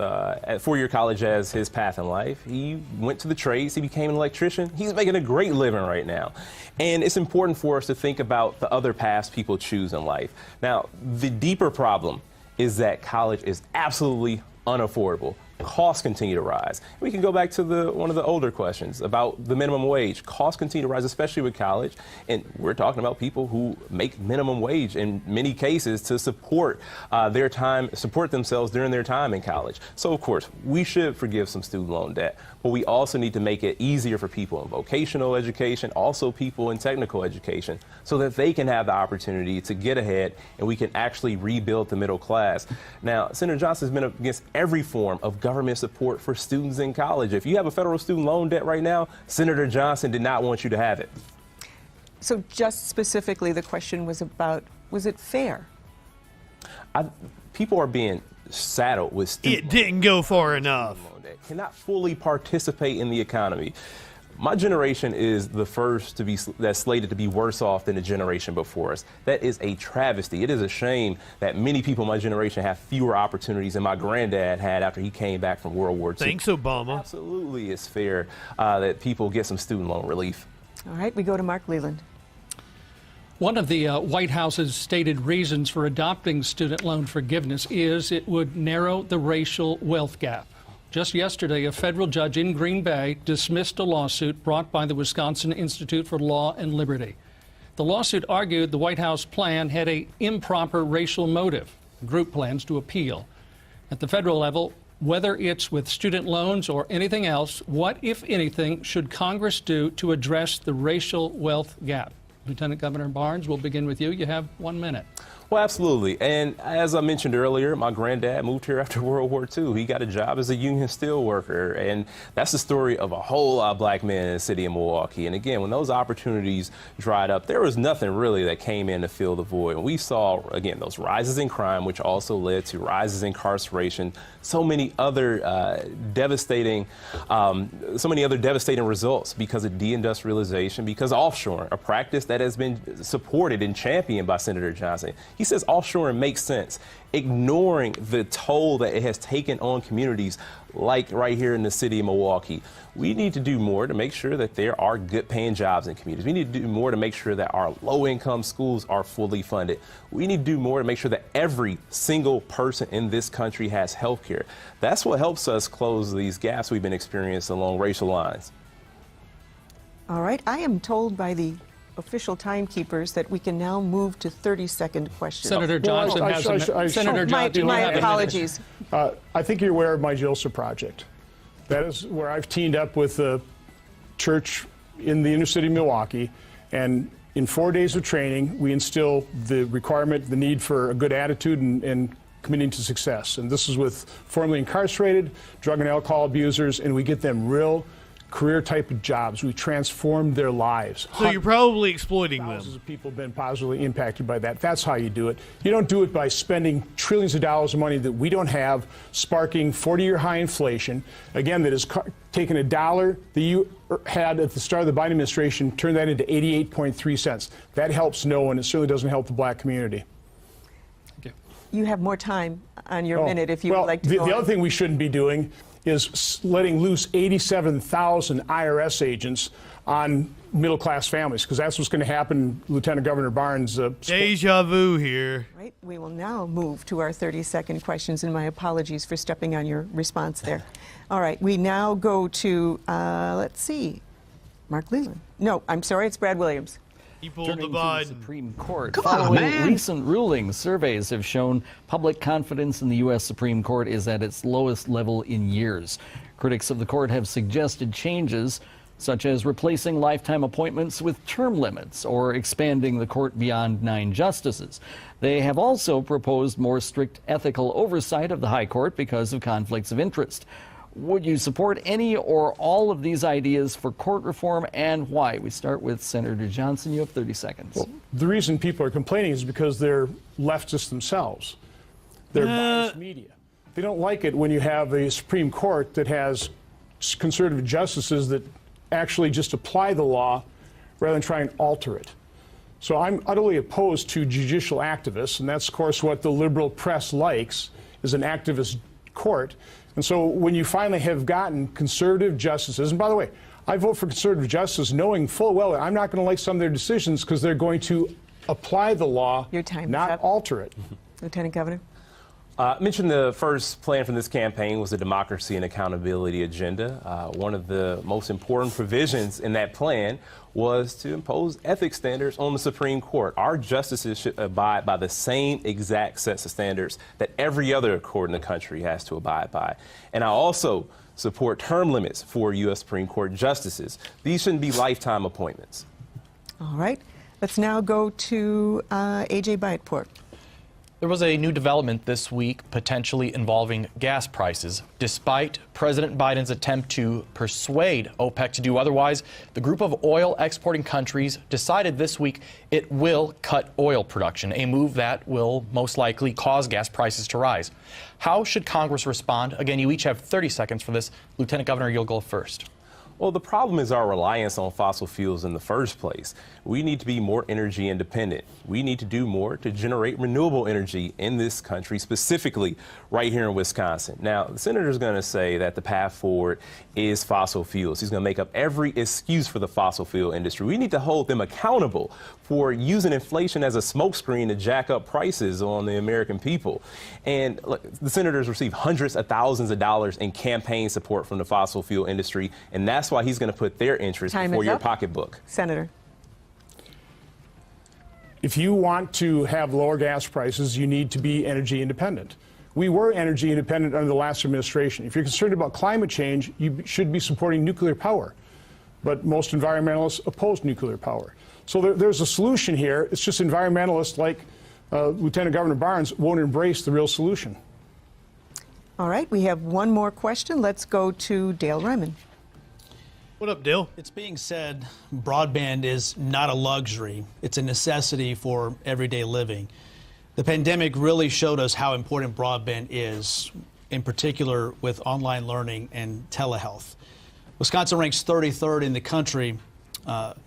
four-year college as his path in life. He went to the trades. He became an electrician. He's making a great living right now. And it's important for us to think about the other paths people choose in life. Now, the deeper problem is that college is absolutely unaffordable. Costs continue to rise. We can go back to one of the older questions about the minimum wage. Costs continue to rise, especially with college. And we're talking about people who make minimum wage in many cases to support support themselves during their time in college. So, of course, we should forgive some student loan debt, but we also need to make it easier for people in vocational education, also people in technical education, so that they can have the opportunity to get ahead and we can actually rebuild the middle class. Now, Senator Johnson's been against every form of government support for students in college. If you have a federal student loan debt right now, Senator Johnson did not want you to have it. So just specifically, the question was about, was it fair? People are being saddled with student It didn't go far enough. Cannot fully participate in the economy. My generation is the first that's slated to be worse off than the generation before us. That is a travesty. It is a shame that many people in my generation have fewer opportunities than my granddad had after he came back from World War II. Thanks, Obama. Absolutely, it's fair that people get some student loan relief. All right, we go to Mark Leland. One of the White House's stated reasons for adopting student loan forgiveness is it would narrow the racial wealth gap. Just yesterday, a federal judge in Green Bay dismissed a lawsuit brought by the Wisconsin Institute for Law and Liberty. The lawsuit argued the White House plan had an improper racial motive. The group plans to appeal. At the federal level, whether it's with student loans or anything else, what, if anything, should Congress do to address the racial wealth gap? Lieutenant Governor Barnes, we'll begin with you. You have 1 minute. Well, absolutely. And as I mentioned earlier, my granddad moved here after World War II. He got a job as a union steel worker. And that's the story of a whole lot of black men in the city of Milwaukee. And again, when those opportunities dried up, there was nothing really that came in to fill the void. And we saw, again, those rises in crime, which also led to rises in incarceration, so many other devastating results because of deindustrialization, because of offshoring, a practice that has been supported and championed by Senator Johnson. He says offshoring makes sense, ignoring the toll that it has taken on communities like right here in the city of Milwaukee. We need to do more to make sure that there are good paying jobs in communities. We need to do more to make sure that our low income schools are fully funded. We need to do more to make sure that every single person in this country has health care. That's what helps us close these gaps we've been experiencing along racial lines. All right. I am told by the official timekeepers that we can now move to 30-second questions. Senator Johnson has a minute. Senator Johnson, my apologies. I think you're aware of my JILSA project. That is where I've teamed up with a church in the inner city of Milwaukee, and in 4 days of training, we instill the requirement, the need for a good attitude and committing to success. And this is with formerly incarcerated drug and alcohol abusers, and we get them real career type of jobs. We transform their lives. So you're probably exploiting them. Thousands of people have been positively impacted by that. That's how you do it. You don't do it by spending trillions of dollars of money that we don't have, sparking 40-year high inflation, again, that has taken a dollar that you had at the start of the Biden administration, turned that into 88.3 cents. That helps no one. It certainly doesn't help the black community. You have more time on your minute if you would like to go the other thing we shouldn't be doing is letting loose 87,000 IRS agents on middle-class families, because that's what's going to happen, Lieutenant Governor Barnes. Deja vu here. Right. We will now move to our 30-second questions, and my apologies for stepping on your response there. All right. We now go to, let's see, Mark Leland. No, I'm sorry, it's Brad Williams. He pulled Turning the to the Biden. Supreme Court. Come on, Following man. recent rulings, surveys have shown public confidence in the U.S. Supreme Court is at its lowest level in years. Critics of the court have suggested changes, such as replacing lifetime appointments with term limits or expanding the court beyond 9 justices. They have also proposed more strict ethical oversight of the High Court because of conflicts of interest. Would you support any or all of these ideas for court reform, and why? We start with Senator Johnson. You have 30 seconds. Well, the reason people are complaining is because they're leftists themselves. They're biased media. They don't like it when you have a Supreme Court that has conservative justices that actually just apply the law rather than try and alter it. So I'm utterly opposed to judicial activists, and that's, of course, what the liberal press likes, is an activist court. And so when you finally have gotten conservative justices, and by the way, I vote for conservative justice knowing full well that I'm not going to like some of their decisions because they're going to apply the law, not alter it. Lieutenant Governor. I mentioned the first plan from this campaign was the democracy and accountability agenda. One of the most important provisions in that plan was to impose ethics standards on the Supreme Court. Our justices should abide by the same exact sets of standards that every other court in the country has to abide by. And I also support term limits for U.S. Supreme Court justices. These shouldn't be lifetime appointments. All right. Let's now go to A.J. Byteport. There was a new development this week potentially involving gas prices. Despite President Biden's attempt to persuade OPEC to do otherwise, the group of oil exporting countries decided this week it will cut oil production, a move that will most likely cause gas prices to rise. How should Congress respond? Again, you each have 30 seconds for this. Lieutenant Governor, you'll go first. Well, the problem is our reliance on fossil fuels in the first place. We need to be more energy independent. We need to do more to generate renewable energy in this country, specifically right here in Wisconsin. Now, the senator is going to say that the path forward is fossil fuels. He's going to make up every excuse for the fossil fuel industry. We need to hold them accountable for using inflation as a smokescreen to jack up prices on the American people. And look, the senators receive hundreds of thousands of dollars in campaign support from the fossil fuel industry, and that's why he's going to put their interests before your pocketbook. Senator. If you want to have lower gas prices, you need to be energy independent. We were energy independent under the last administration. If you're concerned about climate change, you should be supporting nuclear power. but most environmentalists oppose nuclear power. So there's a solution here. It's just environmentalists like Lieutenant Governor Barnes won't embrace the real solution. All right, we have one more question. Let's go to Dale Ryman. What up, Dale? It's being said broadband is not a luxury. It's a necessity for everyday living. The pandemic really showed us how important broadband is, in particular with online learning and telehealth. Wisconsin ranks 33rd in the country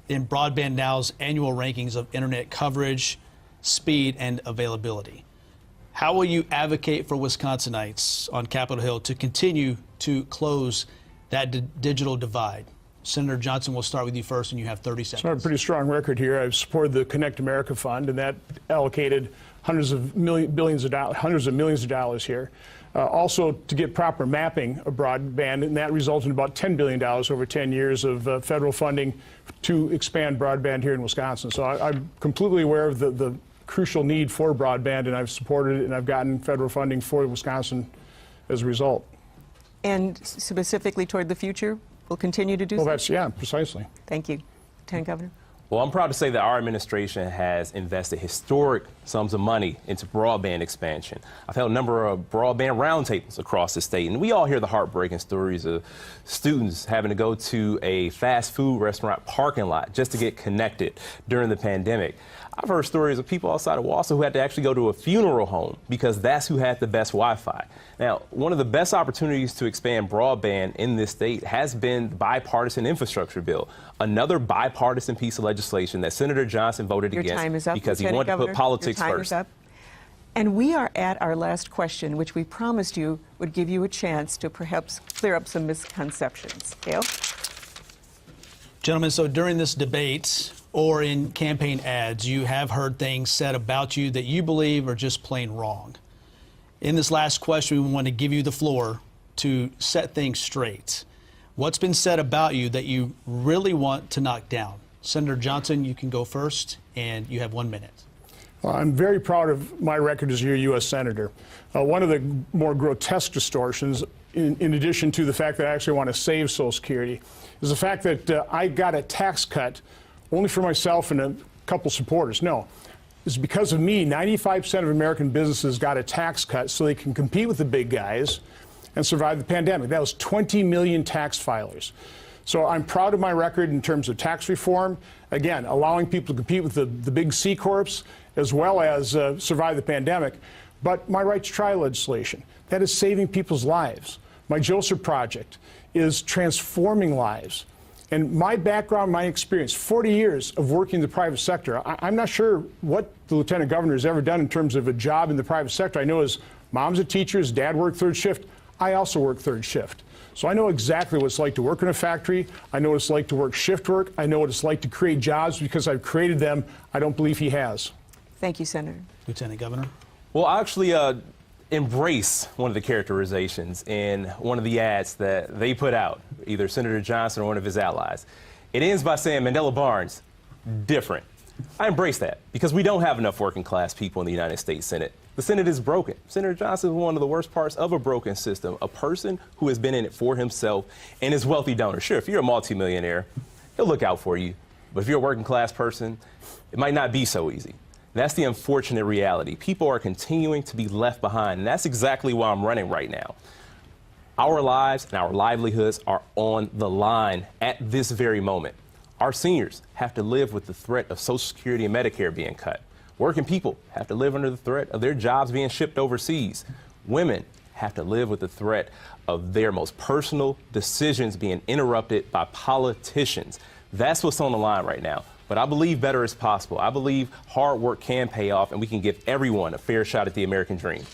in Broadband Now's annual rankings of internet coverage, speed, and availability. How will you advocate for Wisconsinites on Capitol Hill to continue to close that digital divide? Senator Johnson, we'll start with you first, and you have 30 seconds. So I have a pretty strong record here. I've supported the Connect America Fund, and that allocated hundreds of millions of dollars here. Also, to get proper mapping of broadband, and that resulted in about $10 billion over 10 years of federal funding to expand broadband here in Wisconsin. So I'm completely aware of the crucial need for broadband, and I've supported it, and I've gotten federal funding for Wisconsin as a result. And specifically toward the future, we'll continue to do so? Well, yeah, precisely. Thank you. Lieutenant Governor. Well, I'm proud to say that our administration has invested historic sums of money into broadband expansion. I've held a number of broadband roundtables across the state, and we all hear the heartbreaking stories of students having to go to a fast food restaurant parking lot just to get connected during the pandemic. I've heard stories of people outside of Walsh who had to actually go to a funeral home because that's who had the best Wi-Fi. Now, one of the best opportunities to expand broadband in this state has been the bipartisan infrastructure bill, another bipartisan piece of legislation that Senator Johnson voted against because he wanted to put politics first. Your time first. is up. And we are at our last question, which we promised you would give you a chance to perhaps clear up some misconceptions. Dale? Gentlemen, so during this debate or in campaign ads, you have heard things said about you that you believe are just plain wrong. In this last question, we want to give you the floor to set things straight. What's been said about you that you really want to knock down? Senator Johnson, you can go first, and you have 1 minute. Well, I'm very proud of my record as your U.S. Senator. One of the more grotesque distortions, in addition to the fact that I actually want to save Social Security, is the fact that I got a tax cut only for myself and a couple supporters. No, it's because of me. 95% of American businesses got a tax cut so they can compete with the big guys and survive the pandemic. That was 20 million tax filers. So I'm proud of my record in terms of tax reform. Again, allowing people to compete with the big C Corps as well as survive the pandemic. But my right to try legislation, that is saving people's lives. My Joseph project is transforming lives. And my background, my experience, 40 years of working in the private sector, I'm not sure what the Lieutenant Governor has ever done in terms of a job in the private sector. I know his mom's a teacher, his dad worked third shift. I also work third shift. So I know exactly what it's like to work in a factory. I know what it's like to work shift work. I know what it's like to create jobs because I've created them. I don't believe he has. Thank you, Senator. Lieutenant Governor. Well, I actually embrace one of the characterizations in one of the ads that they put out, either Senator Johnson or one of his allies. It ends by saying, Mandela Barnes, different. I embrace that because we don't have enough working class people in the United States Senate. The Senate is broken. Senator Johnson is one of the worst parts of a broken system, a person who has been in it for himself and his wealthy donors. Sure, if you're a multimillionaire, he'll look out for you. But if you're a working class person, it might not be so easy. That's the unfortunate reality. People are continuing to be left behind, and that's exactly why I'm running right now. Our lives and our livelihoods are on the line at this very moment. Our seniors have to live with the threat of Social Security and Medicare being cut. Working people have to live under the threat of their jobs being shipped overseas. Women have to live with the threat of their most personal decisions being interrupted by politicians. That's what's on the line right now. But I believe better is possible. I believe hard work can pay off, and we can give everyone a fair shot at the American dream.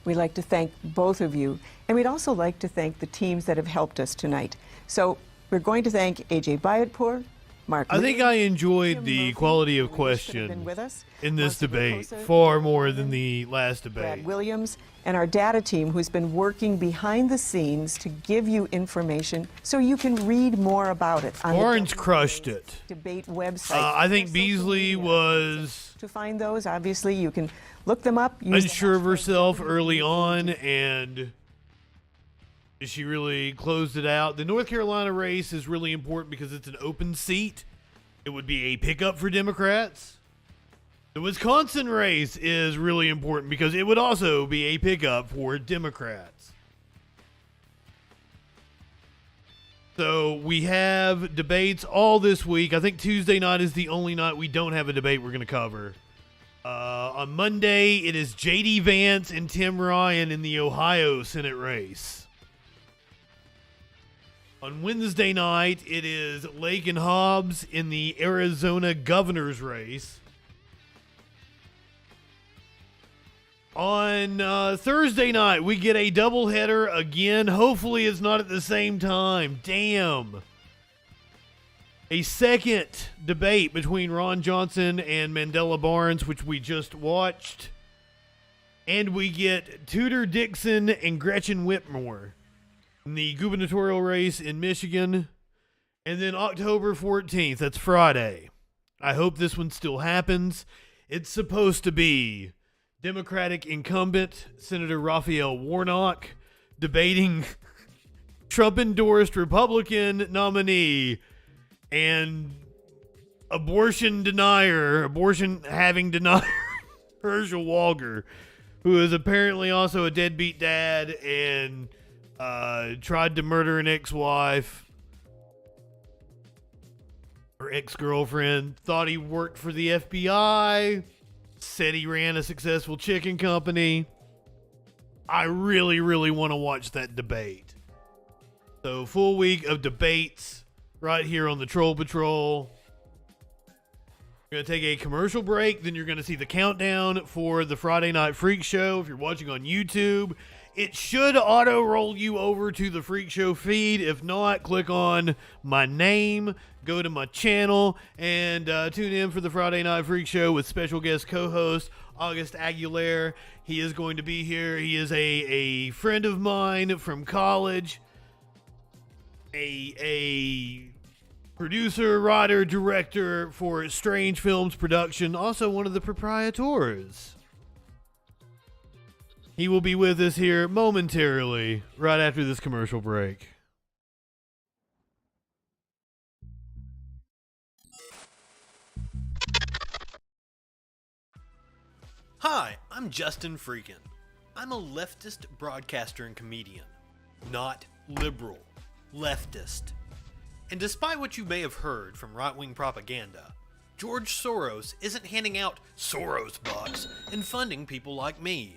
We'd like to thank both of you, and we'd also like to thank the teams that have helped us tonight. So we're going to thank A.J. Bayatpour, Mark I think I enjoyed the quality of question in this debate far more than the last debate. Brad Williams, and our data team who's been working behind the scenes to give you information so you can read more about it. Barnes crushed it. Debate website. I think Beasley was... To find those, obviously, you can look them up. Unsure of herself early on, and She really closed it out. The North Carolina race is really important because it's an open seat. It would be a pickup for Democrats. The Wisconsin race is really important because it would also be a pickup for Democrats. So we have debates all this week. I think Tuesday night is the only night we don't have a debate we're going to cover. On Monday, it is J.D. Vance and Tim Ryan in the Ohio Senate race. On Wednesday night, it is Lake and Hobbs in the Arizona governor's race. On Thursday night, we get a doubleheader again. Hopefully it's not at the same time. Damn. A second debate between Ron Johnson and Mandela Barnes, which we just watched. And we get Tudor Dixon and Gretchen Whitmore in the gubernatorial race in Michigan. And then October 14th, that's Friday. I hope this one still happens. It's supposed to be Democratic incumbent Senator Raphael Warnock debating Trump-endorsed Republican nominee and abortion having denier Herschel Walker, who is apparently also a deadbeat dad and tried to murder an ex-wife or ex-girlfriend, thought he worked for the FBI, said he ran a successful chicken company. I really, really want to watch that debate. So, full week of debates right here on the Troll Patrol. We're going to take a commercial break. Then you're going to see the countdown for the Friday Night Freak Show. If you're watching on YouTube, it should auto-roll you over to the Freak Show feed. If not, click on my name, go to my channel, and tune in for the Friday Night Freak Show with special guest co-host August Aguilera. He is going to be here. He is a friend of mine from college, a producer, writer, director for Strange Films production, also one of the proprietors. He will be with us here momentarily, right after this commercial break. Hi, I'm Justin FREAKIN. I'm a leftist broadcaster and comedian, not liberal, leftist. And despite what you may have heard from right-wing propaganda, George Soros isn't handing out Soros bucks and funding people like me.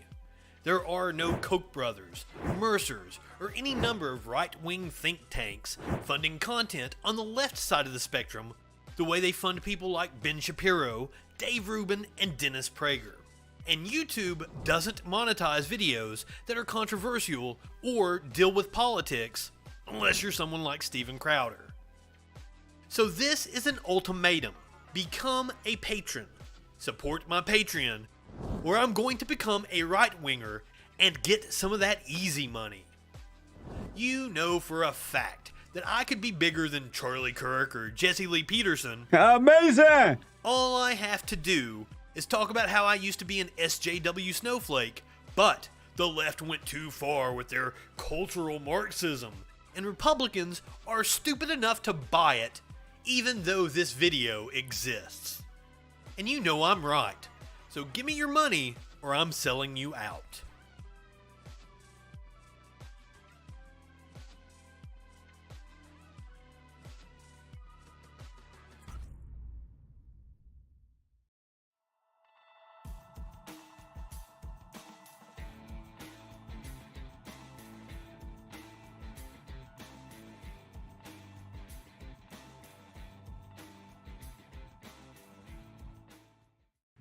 There are no Koch brothers, Mercers, or any number of right-wing think tanks funding content on the left side of the spectrum the way they fund people like Ben Shapiro, Dave Rubin, and Dennis Prager. And YouTube doesn't monetize videos that are controversial or deal with politics unless you're someone like Steven Crowder. So this is an ultimatum. Become a patron. Support my Patreon, where I'm going to become a right-winger and get some of that easy money. You know for a fact that I could be bigger than Charlie Kirk or Jesse Lee Peterson. Amazing! All I have to do is talk about how I used to be an SJW snowflake, but the left went too far with their cultural Marxism, and Republicans are stupid enough to buy it, even though this video exists. And you know I'm right, so give me your money or I'm selling you out.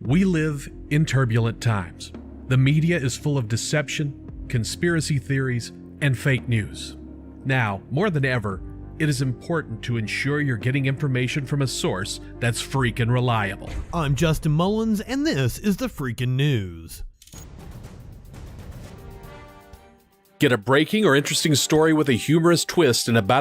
We live in turbulent times. The media is full of deception, conspiracy theories, and fake news. Now, more than ever, it is important to ensure you're getting information from a source that's freaking reliable. I'm Justin Mullins, and this is the Freakin' News. Get a breaking or interesting story with a humorous twist in about